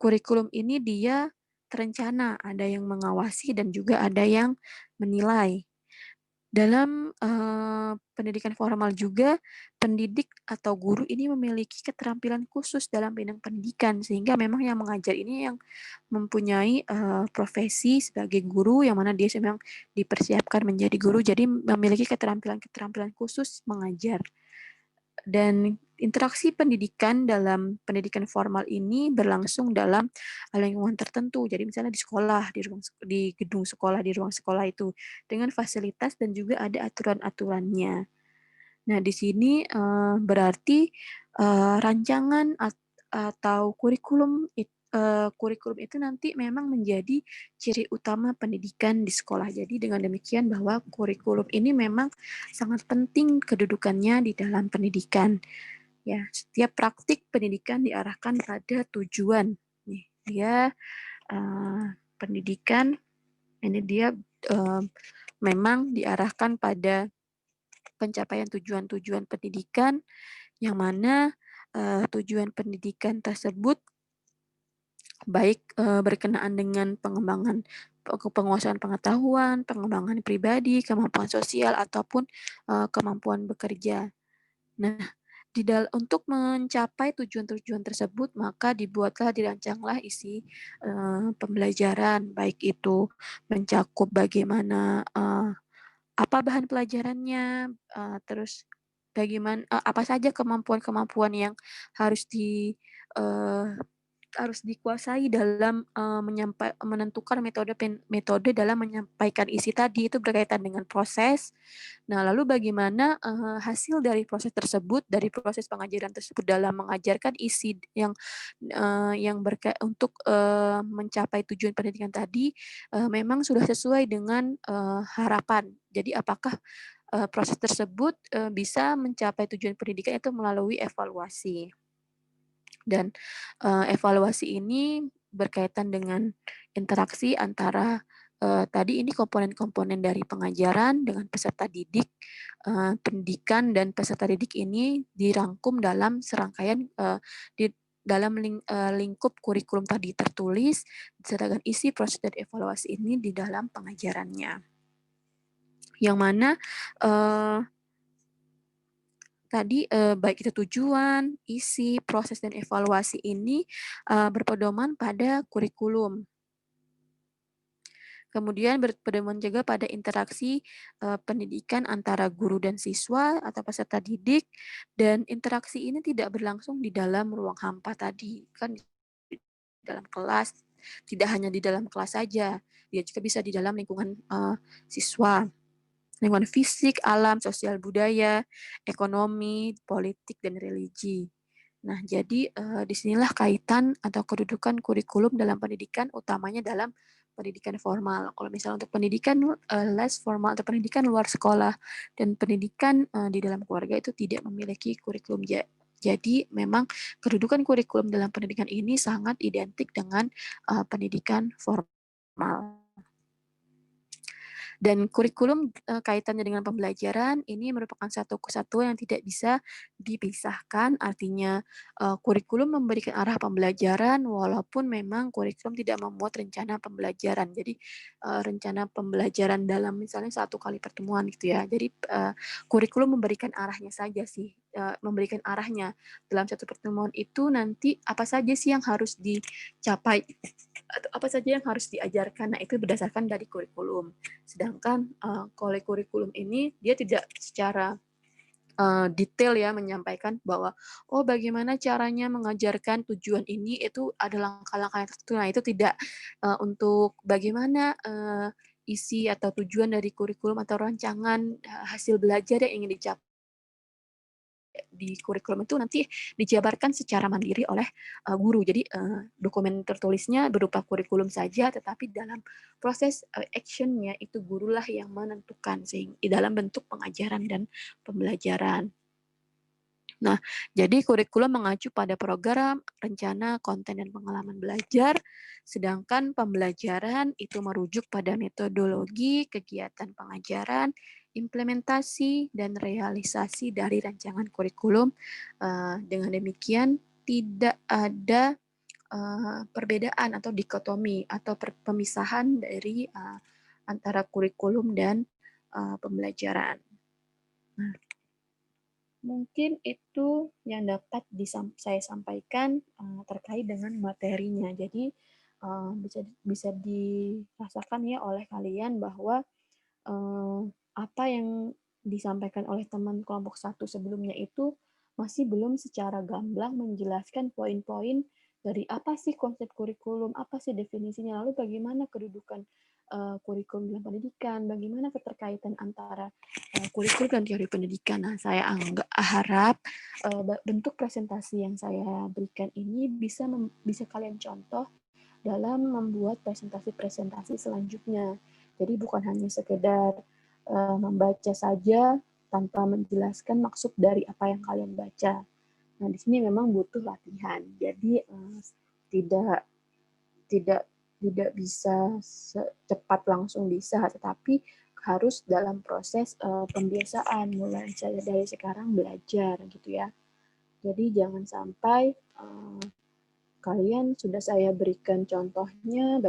kurikulum ini dia terencana, ada yang mengawasi dan juga ada yang menilai. Dalam pendidikan formal juga, pendidik atau guru ini memiliki keterampilan khusus dalam bidang pendidikan, sehingga memang yang mengajar ini yang mempunyai profesi sebagai guru, yang mana dia memang dipersiapkan menjadi guru, jadi memiliki keterampilan-keterampilan khusus mengajar. Dan interaksi pendidikan dalam pendidikan formal ini berlangsung dalam lingkungan tertentu. Jadi misalnya di sekolah, di gedung sekolah, di ruang sekolah itu dengan fasilitas dan juga ada aturan-aturannya. Nah, di sini berarti rancangan atau kurikulum itu nanti memang menjadi ciri utama pendidikan di sekolah. Jadi dengan demikian bahwa kurikulum ini memang sangat penting kedudukannya di dalam pendidikan. Ya, setiap praktik pendidikan diarahkan pada tujuan. Nih, dia pendidikan ini dia memang diarahkan pada pencapaian tujuan-tujuan pendidikan yang mana tujuan pendidikan tersebut baik berkenaan dengan pengembangan penguasaan pengetahuan, pengembangan pribadi, kemampuan sosial ataupun kemampuan bekerja. Nah, Untuk mencapai tujuan-tujuan tersebut, maka dibuatlah, dirancanglah isi, pembelajaran, baik itu mencakup bagaimana, apa bahan pelajarannya, terus apa saja kemampuan-kemampuan yang harus eee, harus dikuasai dalam, menentukan metode dalam menyampaikan isi tadi, itu berkaitan dengan proses. Nah, lalu bagaimana, hasil dari proses tersebut, dari proses pengajaran tersebut dalam mengajarkan isi yang untuk, mencapai tujuan pendidikan tadi, memang sudah sesuai dengan, harapan. Jadi apakah, proses tersebut, bisa mencapai tujuan pendidikan itu melalui evaluasi. Dan, evaluasi ini berkaitan dengan interaksi antara, tadi ini komponen-komponen dari pengajaran dengan peserta didik, pendidikan dan peserta didik ini dirangkum dalam serangkaian, di dalam lingkup kurikulum tadi tertulis, sedangkan isi proses dan evaluasi ini di dalam pengajarannya. Yang mana, eee tadi, baik itu tujuan, isi, proses, dan evaluasi ini, berpedoman pada kurikulum. Kemudian berpedoman juga pada interaksi, pendidikan antara guru dan siswa atau peserta didik, dan interaksi ini tidak berlangsung di dalam ruang hampa tadi, kan di dalam kelas, tidak hanya di dalam kelas saja, dia juga bisa di dalam lingkungan, siswa. Lingkungan fisik, alam, sosial budaya, ekonomi, politik, dan religi. Nah, jadi, di sinilah kaitan atau kedudukan kurikulum dalam pendidikan, utamanya dalam pendidikan formal. Kalau misalnya untuk pendidikan, less formal atau pendidikan luar sekolah dan pendidikan, di dalam keluarga itu tidak memiliki kurikulum. Jadi memang kedudukan kurikulum dalam pendidikan ini sangat identik dengan, pendidikan formal. Dan kurikulum, kaitannya dengan pembelajaran ini merupakan satu kesatuan yang tidak bisa dipisahkan, artinya, kurikulum memberikan arah pembelajaran walaupun memang kurikulum tidak memuat rencana pembelajaran. Jadi, rencana pembelajaran dalam misalnya satu kali pertemuan gitu ya. Jadi, kurikulum memberikan arahnya saja sih, memberikan arahnya. Dalam satu pertemuan itu nanti apa saja sih yang harus dicapai atau apa saja yang harus diajarkan. Nah, itu berdasarkan dari kurikulum. Sedangkan, kalau kurikulum ini dia tidak secara, detail ya menyampaikan bahwa, "Oh, bagaimana caranya mengajarkan tujuan ini, itu ada langkah-langkah yang tertentu." Nah, itu tidak. Untuk bagaimana, isi atau tujuan dari kurikulum atau rancangan, hasil belajar yang ingin dicapai di kurikulum itu nanti dijabarkan secara mandiri oleh, guru. Jadi, dokumen tertulisnya berupa kurikulum saja, tetapi dalam proses, action-nya itu gurulah yang menentukan di dalam bentuk pengajaran dan pembelajaran. Nah, jadi kurikulum mengacu pada program, rencana, konten, dan pengalaman belajar, sedangkan pembelajaran itu merujuk pada metodologi, kegiatan pengajaran, implementasi, dan realisasi dari rancangan kurikulum. Dengan demikian, tidak ada perbedaan atau dikotomi atau pemisahan dari antara kurikulum dan pembelajaran. Nah, mungkin itu yang dapat saya sampaikan, terkait dengan materinya. Jadi, bisa bisa dirasakan ya oleh kalian bahwa, apa yang disampaikan oleh teman kelompok satu sebelumnya itu masih belum secara gamblang menjelaskan poin-poin dari apa sih konsep kurikulum, apa sih definisinya, lalu bagaimana kedudukan, kurikulum dalam pendidikan, bagaimana keterkaitan antara kurikulum dan teori pendidikan. Nah, saya harap bentuk presentasi yang saya berikan ini bisa kalian contoh dalam membuat presentasi-presentasi selanjutnya. Jadi bukan hanya sekedar membaca saja tanpa menjelaskan maksud dari apa yang kalian baca. Nah, di sini memang butuh latihan. Jadi tidak tidak tidak bisa cepat langsung bisa, tetapi harus dalam proses pembiasaan, mulai saya dari sekarang belajar gitu ya. Jadi jangan sampai kalian sudah saya berikan contohnya uh,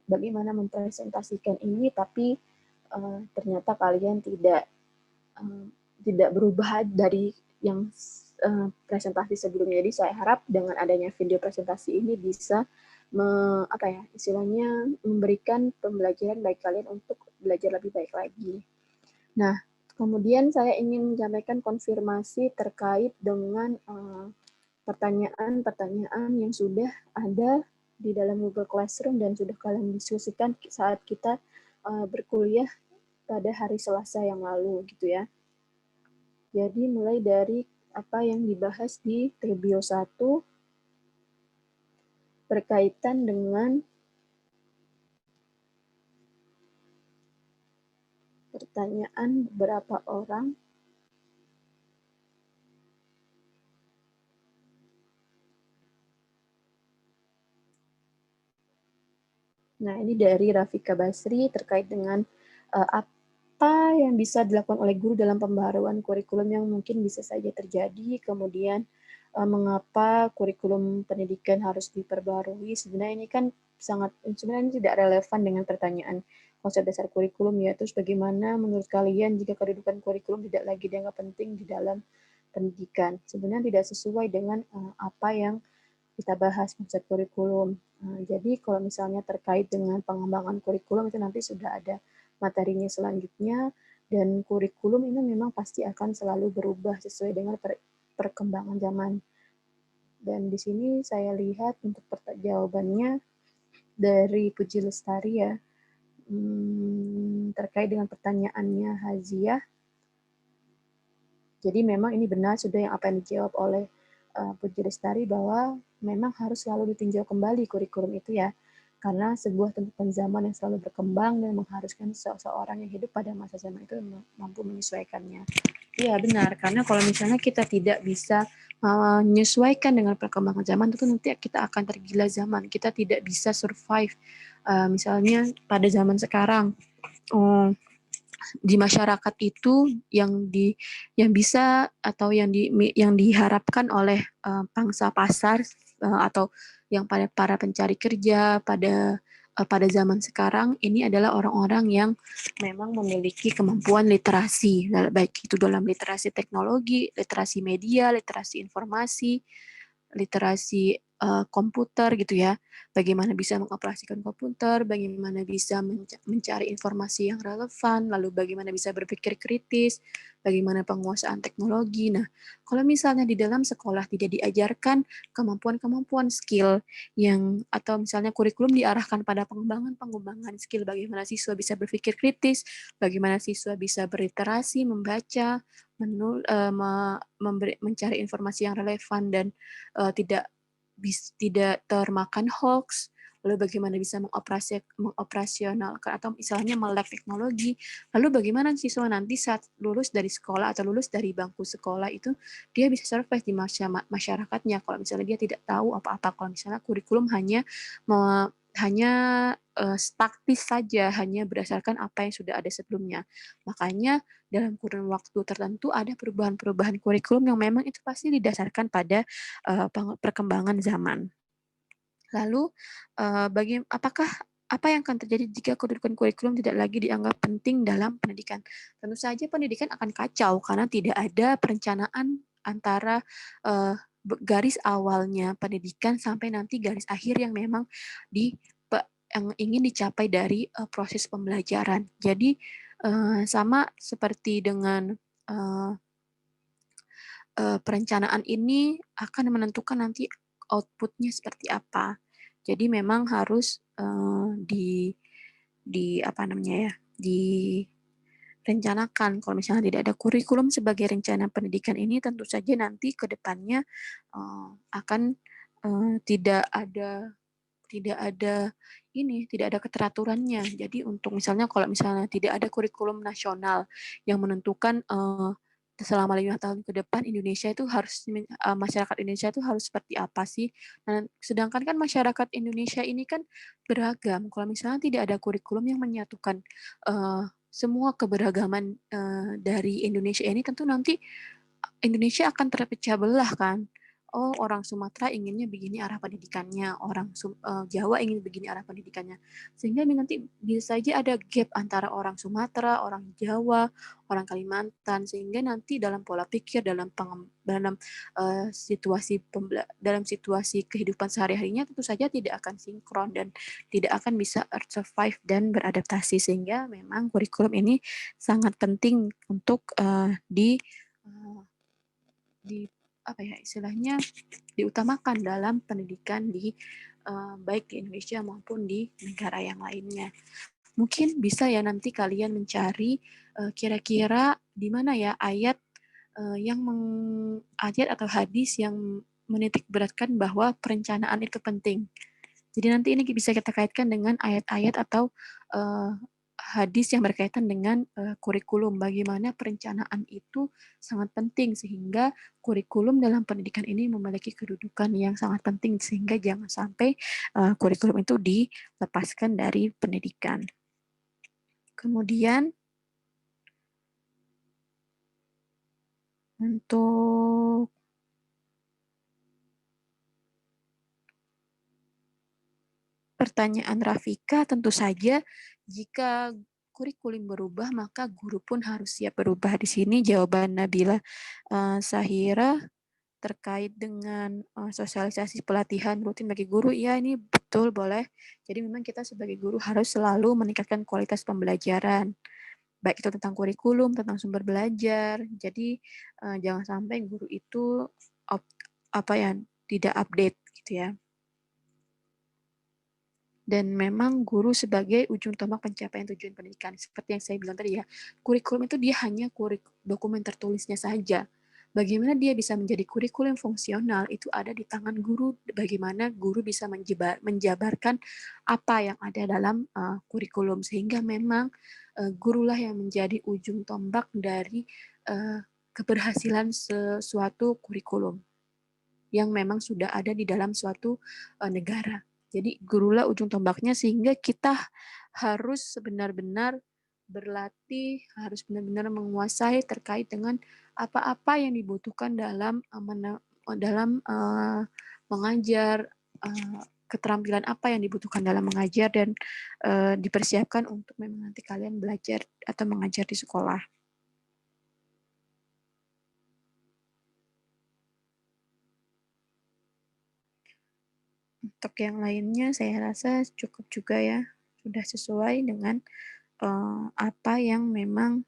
bagaimana mempresentasikan ini, tapi ternyata kalian tidak tidak berubah dari yang presentasi sebelumnya. Jadi saya harap dengan adanya video presentasi ini bisa istilahnya memberikan pembelajaran bagi kalian untuk belajar lebih baik lagi. Nah, kemudian saya ingin menyampaikan konfirmasi terkait dengan pertanyaan-pertanyaan yang sudah ada di dalam Google Classroom dan sudah kalian diskusikan saat kita berkuliah pada hari Selasa yang lalu gitu ya. Jadi mulai dari apa yang dibahas di Tebio 1 berkaitan dengan pertanyaan beberapa orang. Nah, ini dari Rafika Basri terkait dengan apa yang bisa dilakukan oleh guru dalam pembaharuan kurikulum yang mungkin bisa saja terjadi, kemudian mengapa kurikulum pendidikan harus diperbarui. Sebenarnya ini kan sebenarnya ini tidak relevan dengan pertanyaan konsep dasar kurikulum ya. Terus bagaimana menurut kalian jika kedudukan kurikulum tidak lagi dianggap penting di dalam pendidikan? Sebenarnya tidak sesuai dengan apa yang kita bahas konsep kurikulum. Jadi kalau misalnya terkait dengan pengembangan kurikulum itu nanti sudah ada materinya selanjutnya, dan kurikulum ini memang pasti akan selalu berubah sesuai dengan perkembangan zaman. Dan di sini saya lihat untuk jawabannya dari Puji Lestari ya, terkait dengan pertanyaannya Haziah. Jadi memang ini benar sudah yang apa yang dijawab oleh Puji Lestari bahwa memang harus selalu ditinjau kembali kurikulum itu ya, karena sebuah tuntutan zaman yang selalu berkembang dan mengharuskan seseorang yang hidup pada masa zaman itu mampu menyesuaikannya. Iya benar, karena kalau misalnya kita tidak bisa menyesuaikan dengan perkembangan zaman, itu nanti kita akan tergila zaman, kita tidak bisa survive. Misalnya pada zaman sekarang, di masyarakat itu yang bisa atau yang diharapkan oleh pangsa pasar atau yang para pencari kerja pada zaman sekarang ini adalah orang-orang yang memang memiliki kemampuan literasi, baik itu dalam literasi teknologi, literasi media, literasi informasi, literasi komputer gitu ya, bagaimana bisa mengoperasikan komputer, bagaimana bisa mencari informasi yang relevan, lalu bagaimana bisa berpikir kritis, bagaimana penguasaan teknologi. Nah, kalau misalnya di dalam sekolah tidak diajarkan kemampuan-kemampuan skill atau misalnya kurikulum diarahkan pada pengembangan skill, bagaimana siswa bisa berpikir kritis, bagaimana siswa bisa berliterasi, membaca, mencari informasi yang relevan dan tidak termakan hoax, lalu bagaimana bisa mengoperasionalkan atau misalnya melek teknologi, lalu bagaimana siswa nanti saat lulus dari sekolah atau lulus dari bangku sekolah itu dia bisa survive di masyarakatnya kalau misalnya dia tidak tahu apa-apa, kalau misalnya kurikulum hanya statis saja, hanya berdasarkan apa yang sudah ada sebelumnya. Makanya dalam kurun waktu tertentu ada perubahan-perubahan kurikulum yang memang itu pasti didasarkan pada perkembangan zaman. Lalu apakah apa yang akan terjadi jika kedudukan kurikulum tidak lagi dianggap penting dalam pendidikan? Tentu saja pendidikan akan kacau karena tidak ada perencanaan antara garis awalnya pendidikan sampai nanti garis akhir yang memang yang ingin dicapai dari proses pembelajaran. Jadi sama seperti dengan perencanaan ini akan menentukan nanti output-nya seperti apa. Jadi memang harus direncanakan. Kalau misalnya tidak ada kurikulum sebagai rencana pendidikan ini, tentu saja nanti ke depannya akan tidak ada keteraturannya. Jadi untuk misalnya kalau misalnya tidak ada kurikulum nasional yang menentukan selama 5 tahun ke depan Indonesia itu harus masyarakat Indonesia itu harus seperti apa sih? Nah, sedangkan kan masyarakat Indonesia ini kan beragam. Kalau misalnya tidak ada kurikulum yang menyatukan semua keberagaman dari Indonesia ini, tentu nanti Indonesia akan terpecah belah kan. oh orang Sumatera inginnya begini arah pendidikannya, orang Jawa ingin begini arah pendidikannya. Sehingga nanti bisa saja ada gap antara orang Sumatera, orang Jawa, orang Kalimantan, sehingga nanti dalam pola pikir, dalam dalam situasi kehidupan sehari-harinya tentu saja tidak akan sinkron dan tidak akan bisa survive dan beradaptasi, sehingga memang kurikulum ini sangat penting untuk di apa ya istilahnya diutamakan dalam pendidikan baik di Indonesia maupun di negara yang lainnya. Mungkin bisa ya nanti kalian mencari kira-kira di mana ya ayat ayat atau hadis yang menitik beratkan bahwa perencanaan itu penting. Jadi nanti ini bisa kita kaitkan dengan ayat-ayat atau hadis yang berkaitan dengan kurikulum. Bagaimana perencanaan itu sangat penting sehingga kurikulum dalam pendidikan ini memiliki kedudukan yang sangat penting sehingga jangan sampai kurikulum itu dilepaskan dari pendidikan. Kemudian untuk pertanyaan Rafika, tentu saja jika kurikulum berubah, maka guru pun harus siap berubah. Di sini jawaban Nabila Sahira terkait dengan sosialisasi pelatihan rutin bagi guru, ya ini betul boleh. Jadi memang kita sebagai guru harus selalu meningkatkan kualitas pembelajaran, baik itu tentang kurikulum, tentang sumber belajar. Jadi jangan sampai guru itu tidak update gitu ya. Dan memang guru sebagai ujung tombak pencapaian tujuan pendidikan. Seperti yang saya bilang tadi ya, kurikulum itu dia hanya dokumen tertulisnya saja. Bagaimana dia bisa menjadi kurikulum fungsional itu ada di tangan guru. Bagaimana guru bisa menjabarkan apa yang ada dalam kurikulum, sehingga memang gurulah yang menjadi ujung tombak dari keberhasilan sesuatu kurikulum yang memang sudah ada di dalam suatu negara. Jadi gurulah ujung tombaknya, sehingga kita harus benar-benar berlatih, harus benar-benar menguasai terkait dengan apa-apa yang dibutuhkan dalam mengajar, keterampilan apa yang dibutuhkan dalam mengajar, dan dipersiapkan untuk memang nanti kalian belajar atau mengajar di sekolah. Untuk yang lainnya saya rasa cukup juga ya, sudah sesuai dengan apa yang memang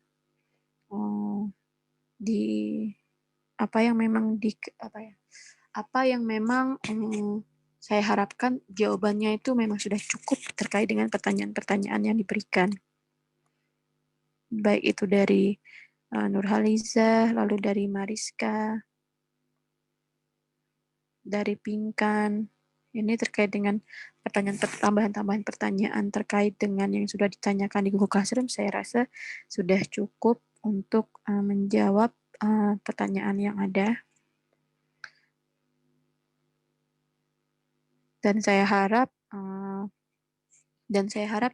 saya harapkan jawabannya itu memang sudah cukup terkait dengan pertanyaan-pertanyaan yang diberikan. Baik itu dari Nurhaliza, lalu dari Mariska, dari Pinkan. Ini terkait dengan tambahan-tambahan pertanyaan terkait dengan yang sudah ditanyakan di Google Classroom. Saya rasa sudah cukup untuk menjawab pertanyaan yang ada. Dan saya harap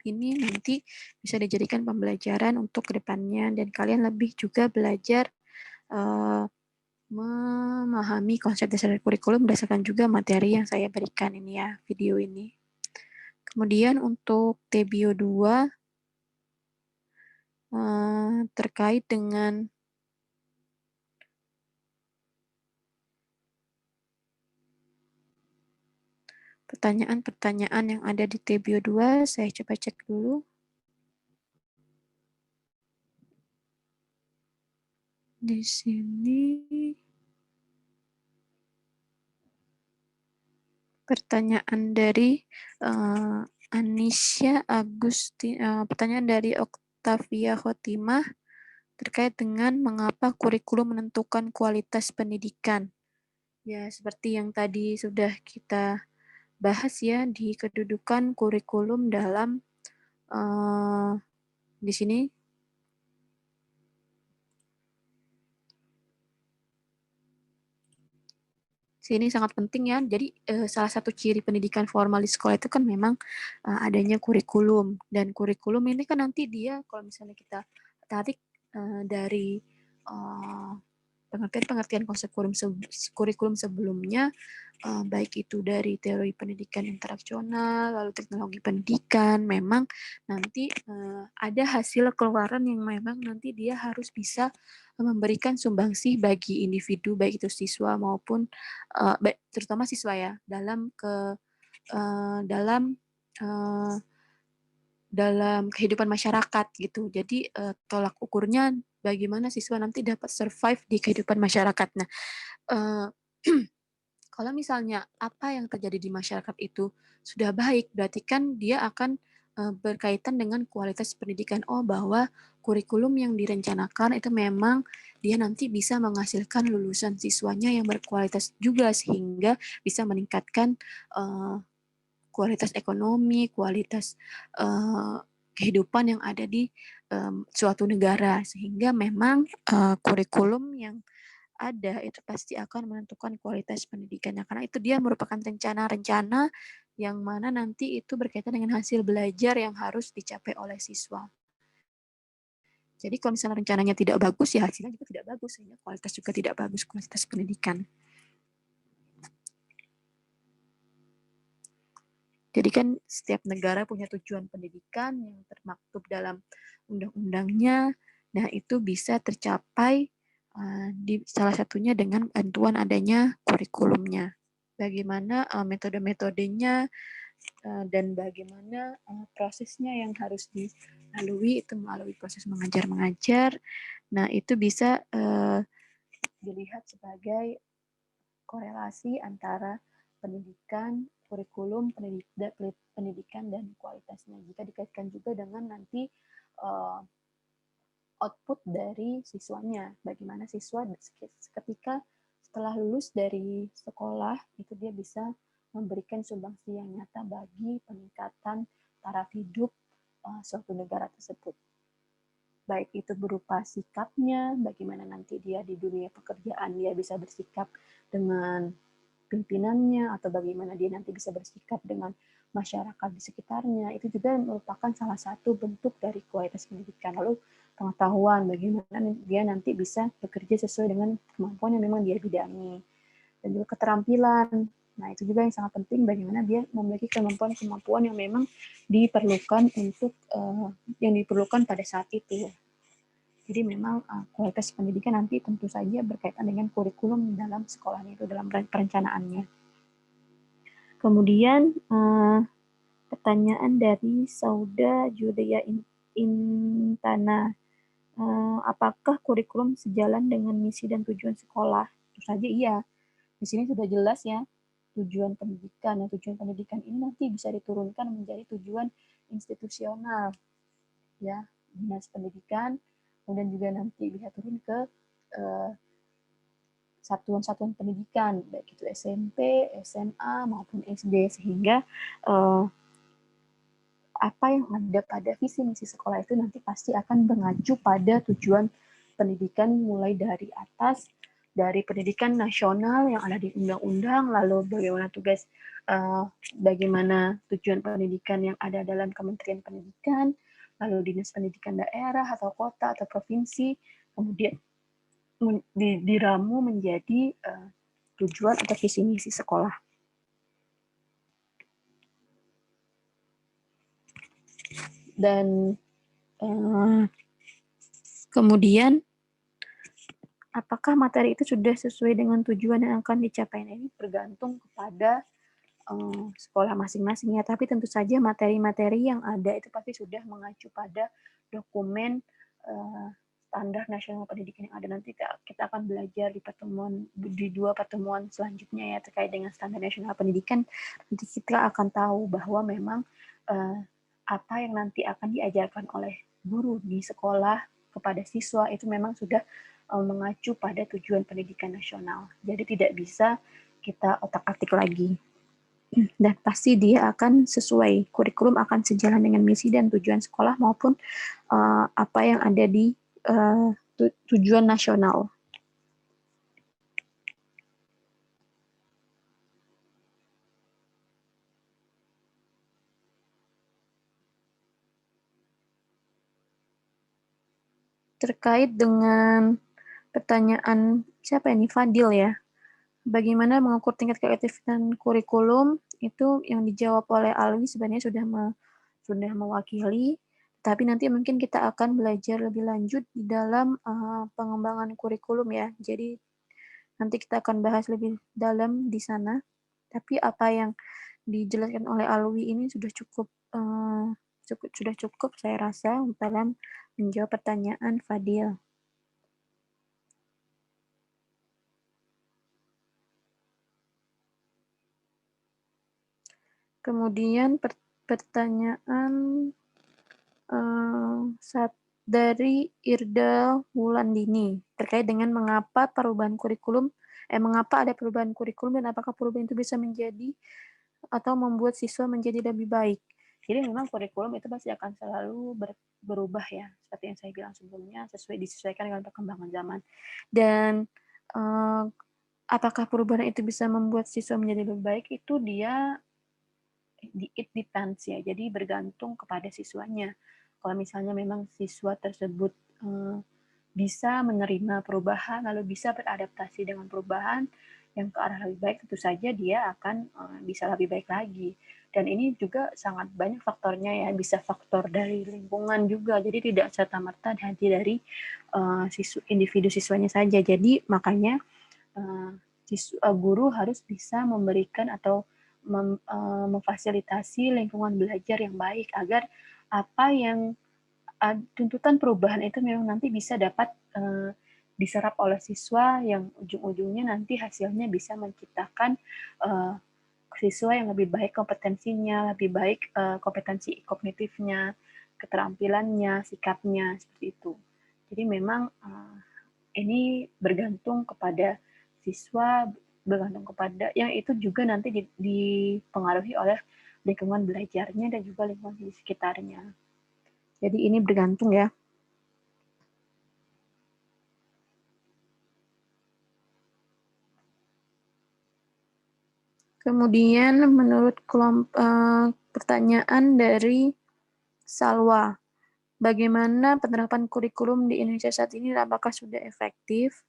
ini nanti bisa dijadikan pembelajaran untuk kedepannya, dan kalian lebih juga belajar memahami konsep dasar kurikulum berdasarkan juga materi yang saya berikan ini ya, video ini. Kemudian untuk TBio 2 terkait dengan pertanyaan-pertanyaan yang ada di TBio 2, saya coba cek dulu. Di sini pertanyaan dari Anisya Agusti, pertanyaan dari Oktavia Khotimah terkait dengan mengapa kurikulum menentukan kualitas pendidikan. Ya, seperti yang tadi sudah kita bahas ya, di kedudukan kurikulum dalam di sini. Sini sangat penting ya. Jadi salah satu ciri pendidikan formal di sekolah itu kan memang adanya kurikulum, dan kurikulum ini kan nanti dia kalau misalnya kita tarik dari pengertian-pengertian konsep kurikulum sebelumnya, baik itu dari teori pendidikan interaksional, lalu teknologi pendidikan, memang nanti ada hasil keluaran yang memang nanti dia harus bisa memberikan sumbangsih bagi individu, baik itu siswa maupun terutama siswa ya, dalam uh, dalam kehidupan masyarakat gitu. Jadi tolak ukurnya bagaimana siswa nanti dapat survive di kehidupan masyarakat. Nah, uh, kalau misalnya apa yang terjadi di masyarakat itu sudah baik, berarti kan dia akan berkaitan dengan kualitas pendidikan. Oh, bahwa kurikulum yang direncanakan itu memang dia nanti bisa menghasilkan lulusan siswanya yang berkualitas juga, sehingga bisa meningkatkan kualitas ekonomi, kualitas kehidupan yang ada di suatu negara, sehingga memang kurikulum yang ada itu pasti akan menentukan kualitas pendidikannya, karena itu dia merupakan rencana-rencana yang mana nanti itu berkaitan dengan hasil belajar yang harus dicapai oleh siswa. Jadi kalau misalnya rencananya tidak bagus, ya hasilnya juga tidak bagus, sehingga kualitas juga tidak bagus, kualitas pendidikan. Jadi kan setiap negara punya tujuan pendidikan yang termaktub dalam undang-undangnya. Nah, itu bisa tercapai di salah satunya dengan bantuan adanya kurikulumnya. Bagaimana metode-metodenya dan bagaimana prosesnya yang harus dilalui, itu melalui proses mengajar-mengajar. Nah, itu bisa dilihat sebagai korelasi antara pendidikan, kurikulum, pendidikan dan kualitasnya. Jika dikaitkan juga dengan nanti output dari siswanya, bagaimana siswa ketika setelah lulus dari sekolah itu dia bisa memberikan sumbangsi yang nyata bagi peningkatan taraf hidup suatu negara tersebut. Baik itu berupa sikapnya, bagaimana nanti dia di dunia pekerjaan dia bisa bersikap dengan pimpinannya, atau bagaimana dia nanti bisa bersikap dengan masyarakat di sekitarnya, itu juga merupakan salah satu bentuk dari kualitas pendidikan. Lalu pengetahuan, bagaimana dia nanti bisa bekerja sesuai dengan kemampuan yang memang dia bidangi. Dan juga keterampilan. Nah, itu juga yang sangat penting, bagaimana dia memiliki kemampuan-kemampuan yang memang diperlukan yang diperlukan pada saat itu. Jadi memang kualitas pendidikan nanti tentu saja berkaitan dengan kurikulum dalam sekolahnya itu, dalam perencanaannya. Kemudian pertanyaan dari Sauda Judaya Intana, apakah kurikulum sejalan dengan misi dan tujuan sekolah? Tentu saja iya. Di sini sudah jelas ya tujuan pendidikan. Nah, tujuan pendidikan ini nanti bisa diturunkan menjadi tujuan institusional, ya, dinas pendidikan. Kemudian juga nanti bisa turun ke satuan-satuan pendidikan, baik itu SMP, SMA, maupun SD, sehingga apa yang ada pada visi misi sekolah itu nanti pasti akan mengacu pada tujuan pendidikan, mulai dari atas, dari pendidikan nasional yang ada di undang-undang, lalu bagaimana bagaimana tujuan pendidikan yang ada dalam Kementerian Pendidikan, lalu dinas pendidikan daerah atau kota atau provinsi, kemudian diramu menjadi tujuan atau visi misi sekolah. Dan kemudian apakah materi itu sudah sesuai dengan tujuan yang akan dicapai? Ini bergantung kepada sekolah masing-masing ya, tapi tentu saja materi-materi yang ada itu pasti sudah mengacu pada dokumen standar nasional pendidikan yang ada. Nanti kita akan belajar di dua pertemuan selanjutnya ya terkait dengan standar nasional pendidikan. Nanti kita akan tahu bahwa memang apa yang nanti akan diajarkan oleh guru di sekolah kepada siswa itu memang sudah mengacu pada tujuan pendidikan nasional. Jadi tidak bisa kita otak-atik lagi. Dan pasti dia akan sesuai, kurikulum akan sejalan dengan misi dan tujuan sekolah maupun apa yang ada di tujuan nasional. Terkait dengan pertanyaan siapa ini? Fadil ya. Bagaimana mengukur tingkat keefektifan kurikulum? Itu yang dijawab oleh Alwi sebenarnya sudah mewakili, tapi nanti mungkin kita akan belajar lebih lanjut di dalam pengembangan kurikulum ya. Jadi nanti kita akan bahas lebih dalam di sana. Tapi apa yang dijelaskan oleh Alwi ini sudah cukup saya rasa dalam menjawab pertanyaan Fadil. Kemudian pertanyaan dari Irda Wulandini terkait dengan mengapa ada perubahan kurikulum dan apakah perubahan itu bisa menjadi atau membuat siswa menjadi lebih baik. Jadi memang kurikulum itu pasti akan selalu berubah ya, seperti yang saya bilang sebelumnya, disesuaikan dengan perkembangan zaman. Dan apakah perubahan itu bisa membuat siswa menjadi lebih baik, itu it depends ya, jadi bergantung kepada siswanya. Kalau misalnya memang siswa tersebut bisa menerima perubahan, lalu bisa beradaptasi dengan perubahan yang ke arah lebih baik, tentu saja dia akan bisa lebih baik lagi. Dan ini juga sangat banyak faktornya ya, bisa faktor dari lingkungan juga, jadi tidak serta-merta dari individu siswanya saja. Jadi makanya guru harus bisa memberikan atau memfasilitasi lingkungan belajar yang baik agar apa yang tuntutan perubahan itu memang nanti bisa dapat diserap oleh siswa yang ujung-ujungnya nanti hasilnya bisa menciptakan siswa yang lebih baik kompetensinya, lebih baik kompetensi kognitifnya, keterampilannya, sikapnya, seperti itu. Jadi memang ini bergantung kepada siswa, bergantung kepada yang itu juga nanti dipengaruhi oleh lingkungan belajarnya dan juga lingkungan di sekitarnya. Jadi ini bergantung ya. Kemudian menurut pertanyaan dari Salwa, bagaimana penerapan kurikulum di Indonesia saat ini? Apakah sudah efektif?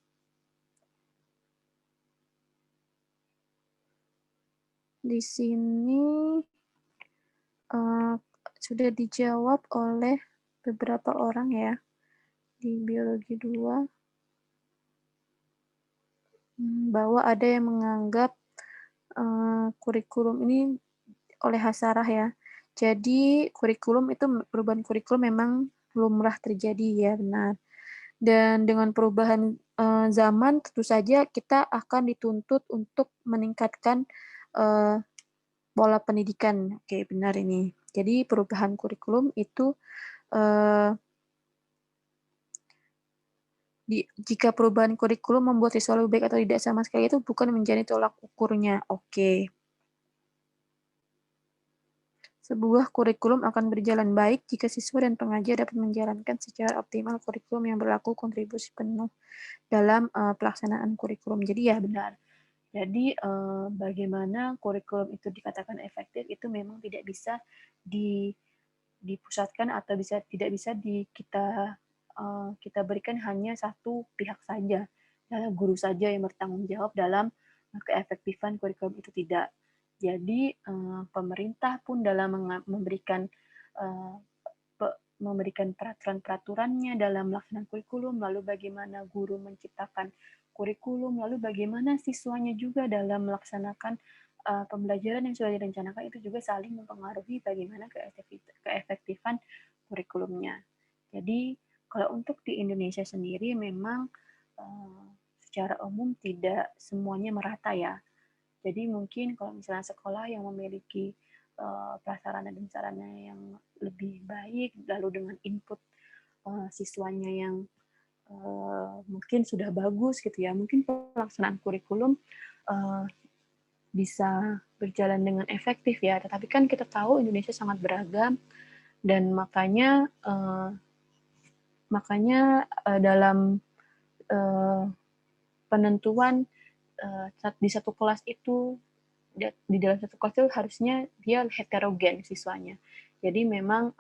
Di sini sudah dijawab oleh beberapa orang ya di biologi 2 bahwa ada yang menganggap kurikulum ini oleh Hasarah ya. Jadi perubahan kurikulum memang lumrah terjadi ya, benar. Dan dengan perubahan zaman tentu saja kita akan dituntut untuk meningkatkan pola pendidikan. Oke, benar ini. Jadi perubahan kurikulum itu jika perubahan kurikulum membuat siswa lebih baik atau tidak sama sekali itu bukan menjadi tolak ukurnya. Oke. Sebuah kurikulum akan berjalan baik jika siswa dan pengajar dapat menjalankan secara optimal kurikulum yang berlaku kontribusi penuh dalam pelaksanaan kurikulum. Jadi ya benar. Jadi bagaimana kurikulum itu dikatakan efektif itu memang tidak bisa dipusatkan atau tidak bisa kita berikan hanya satu pihak saja, guru saja yang bertanggung jawab dalam keefektifan kurikulum itu, tidak. Jadi pemerintah pun dalam memberikan peraturan-peraturannya dalam melaksanakan kurikulum, lalu bagaimana guru menciptakan kurikulum, lalu bagaimana siswanya juga dalam melaksanakan pembelajaran yang sudah direncanakan, itu juga saling mempengaruhi bagaimana keefektifan kurikulumnya. Jadi kalau untuk di Indonesia sendiri memang secara umum tidak semuanya merata ya. Jadi mungkin kalau misalnya sekolah yang memiliki prasarana dan sarana yang lebih baik, lalu dengan input siswanya yang mungkin sudah bagus gitu ya, mungkin pelaksanaan kurikulum bisa berjalan dengan efektif ya. Tetapi kan kita tahu Indonesia sangat beragam dan makanya dalam penentuan di satu kelas itu, di dalam satu kelas itu harusnya dia heterogen siswanya. Jadi memang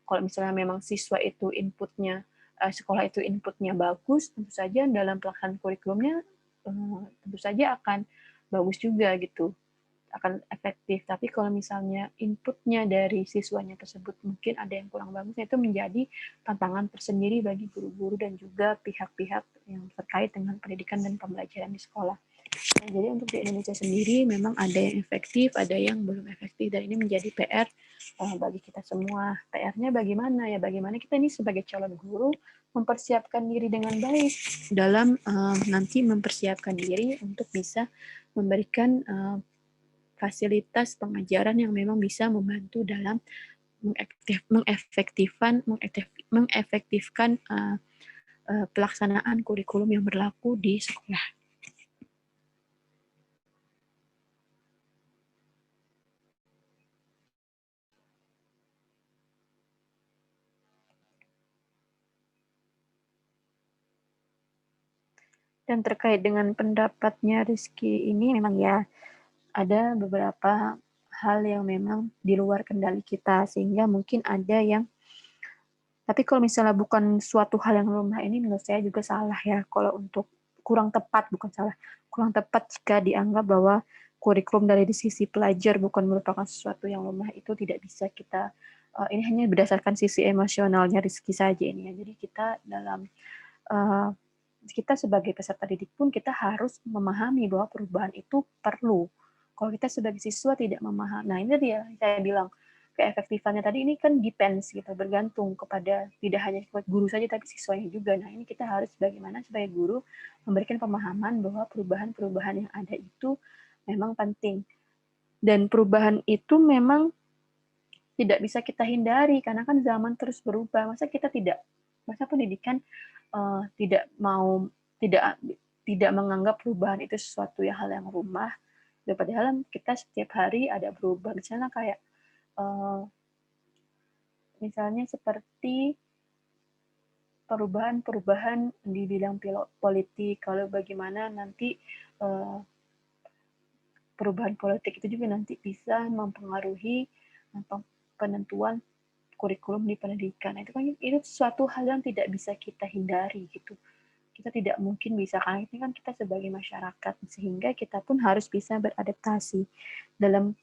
kalau misalnya memang siswa itu inputnya sekolah itu inputnya bagus, tentu saja dalam pelaksanaan kurikulumnya tentu saja akan bagus juga gitu, akan efektif. Tapi kalau misalnya inputnya dari siswanya tersebut mungkin ada yang kurang bagus, itu menjadi tantangan tersendiri bagi guru-guru dan juga pihak-pihak yang terkait dengan pendidikan dan pembelajaran di sekolah. Nah, jadi untuk di Indonesia sendiri memang ada yang efektif, ada yang belum efektif, dan ini menjadi PR bagi kita semua. PR-nya bagaimana ya? Bagaimana kita ini sebagai calon guru mempersiapkan diri dengan baik dalam nanti mempersiapkan diri untuk bisa memberikan fasilitas pengajaran yang memang bisa membantu dalam mengefektifkan pelaksanaan kurikulum yang berlaku di sekolah. Dan terkait dengan pendapatnya Rizky ini memang ya ada beberapa hal yang memang di luar kendali kita, sehingga mungkin ada yang, tapi kalau misalnya bukan suatu hal yang lumrah ini menurut saya juga salah ya, kalau untuk kurang tepat, bukan salah, kurang tepat jika dianggap bahwa kurikulum dari sisi pelajar bukan merupakan sesuatu yang lumrah, itu tidak bisa kita, ini hanya berdasarkan sisi emosionalnya Rizky saja ini ya, jadi kita dalam kita sebagai peserta didik pun kita harus memahami bahwa perubahan itu perlu. Kalau kita sebagai siswa tidak memahami, nah ini dia saya bilang keefektifannya tadi ini kan depends gitu, bergantung kepada tidak hanya guru saja tapi siswanya juga. Nah ini kita harus bagaimana sebagai guru memberikan pemahaman bahwa perubahan-perubahan yang ada itu memang penting, dan perubahan itu memang tidak bisa kita hindari karena kan zaman terus berubah. Masa pendidikan tidak mau tidak tidak menganggap perubahan itu sesuatu yang hal yang rumah. Dan padahal kita setiap hari ada berubah. Misalnya seperti perubahan-perubahan di bidang politik. Kalau bagaimana nanti perubahan politik itu juga nanti bisa mempengaruhi penentuan kurikulum di pendidikan. Itu kan itu suatu hal yang tidak bisa kita hindari gitu. Kita tidak mungkin bisa, karena ini kan kita sebagai masyarakat, sehingga kita pun harus bisa beradaptasi dalam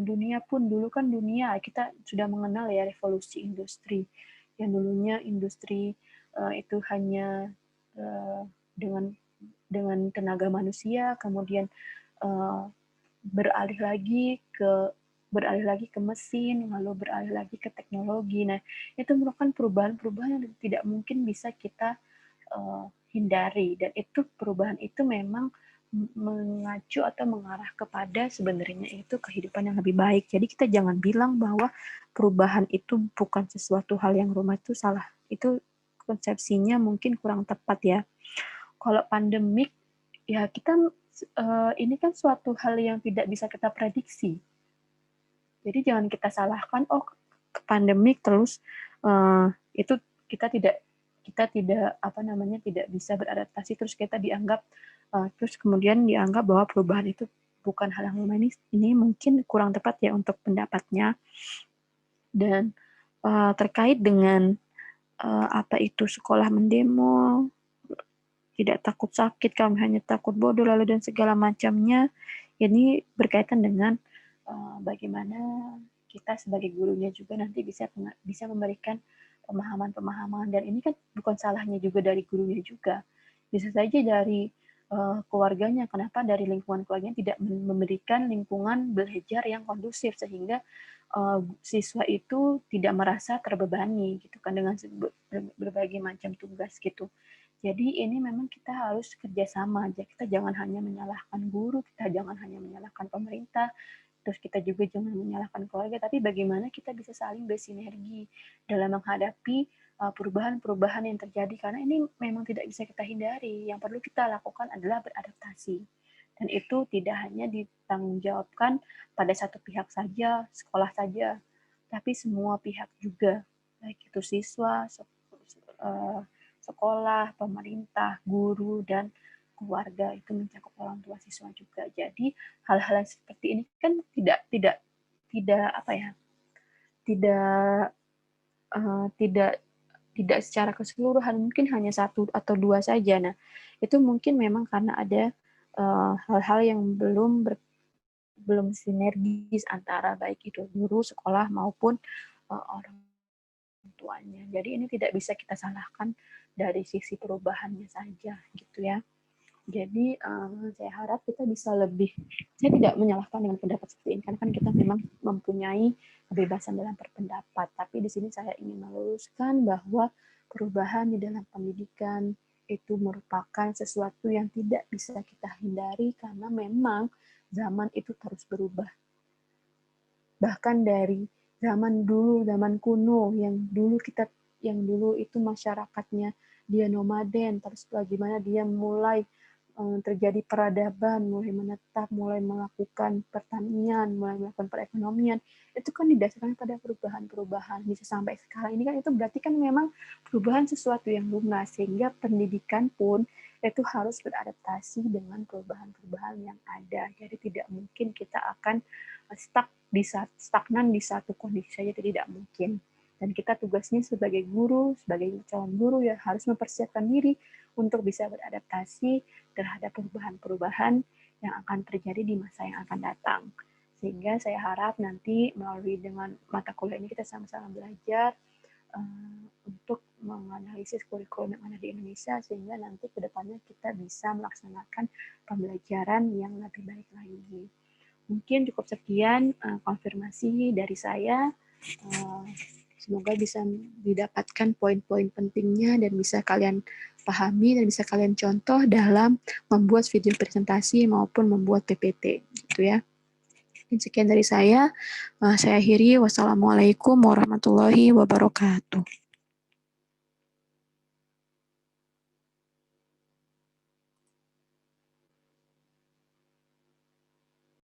dunia pun. Dulu kan dunia kita sudah mengenal ya revolusi industri, yang dulunya industri itu hanya dengan tenaga manusia, kemudian uh, beralih lagi ke mesin, lalu beralih lagi ke teknologi. Nah, itu merupakan perubahan-perubahan yang tidak mungkin bisa kita hindari, dan itu perubahan itu memang mengacu atau mengarah kepada sebenarnya itu kehidupan yang lebih baik. Jadi kita jangan bilang bahwa perubahan itu bukan sesuatu hal yang rumit, itu salah. Itu konsepsinya mungkin kurang tepat ya. Kalau pandemik ya kita ini kan suatu hal yang tidak bisa kita prediksi. Jadi jangan kita salahkan, oh pandemik terus itu kita tidak tidak bisa beradaptasi, terus kita dianggap terus kemudian dianggap bahwa perubahan itu bukan hal yang humanis. Ini mungkin kurang tepat ya untuk pendapatnya. Dan terkait dengan apa itu sekolah mendemo, tidak takut sakit, kami hanya takut bodoh, lalu dan segala macamnya. Ini berkaitan dengan bagaimana kita sebagai gurunya juga nanti bisa memberikan pemahaman-pemahaman, dan ini kan bukan salahnya juga dari gurunya juga, bisa saja dari keluarganya. Kenapa dari lingkungan keluarganya tidak memberikan lingkungan belajar yang kondusif sehingga siswa itu tidak merasa terbebani gitu kan dengan berbagai macam tugas gitu. Jadi ini memang kita harus kerjasama aja. Kita jangan hanya menyalahkan guru, kita jangan hanya menyalahkan pemerintah, terus kita juga jangan menyalahkan keluarga, tapi bagaimana kita bisa saling bersinergi dalam menghadapi perubahan-perubahan yang terjadi, karena ini memang tidak bisa kita hindari. Yang perlu kita lakukan adalah beradaptasi. Dan itu tidak hanya ditanggungjawabkan pada satu pihak saja, sekolah saja, tapi semua pihak juga, baik itu siswa, sekolah, pemerintah, guru, dan keluarga, itu mencakup orang tua siswa juga. Jadi hal-hal seperti ini kan tidak apa ya, tidak tidak secara keseluruhan, mungkin hanya 1 atau 2 saja. Nah, itu mungkin memang karena ada hal-hal yang belum sinergis antara baik itu guru, sekolah maupun orang tuanya. Jadi ini tidak bisa kita salahkan dari sisi perubahannya saja gitu ya. Jadi saya harap kita bisa lebih, saya tidak menyalahkan dengan pendapat seperti ini, karena kan kita memang mempunyai kebebasan dalam berpendapat. Tapi di sini saya ingin meluruskan bahwa perubahan di dalam pendidikan itu merupakan sesuatu yang tidak bisa kita hindari karena memang zaman itu terus berubah. Bahkan dari zaman dulu, zaman kuno, yang dulu itu masyarakatnya dia nomaden, terus bagaimana dia mulai terjadi peradaban, mulai menetap, mulai melakukan pertanian, mulai melakukan perekonomian, itu kan didasarkan pada perubahan-perubahan. Bisa sampai sekarang ini kan itu berarti kan memang perubahan sesuatu yang lumrah, sehingga pendidikan pun itu harus beradaptasi dengan perubahan-perubahan yang ada. Jadi tidak mungkin kita akan stagnan di satu kondisi saja, tidak mungkin. Dan kita tugasnya sebagai guru, sebagai calon guru ya harus mempersiapkan diri untuk bisa beradaptasi terhadap perubahan-perubahan yang akan terjadi di masa yang akan datang. Sehingga saya harap nanti melalui dengan mata kuliah ini kita sama-sama belajar untuk menganalisis kurikulum yang ada di Indonesia, sehingga nanti ke depannya kita bisa melaksanakan pembelajaran yang lebih baik lagi. Mungkin cukup sekian konfirmasi dari saya. Semoga bisa didapatkan poin-poin pentingnya dan bisa kalian pahami dan bisa kalian contoh dalam membuat video presentasi maupun membuat PPT, gitu ya. Dan sekian dari saya. Saya akhiri. Wassalamualaikum warahmatullahi wabarakatuh.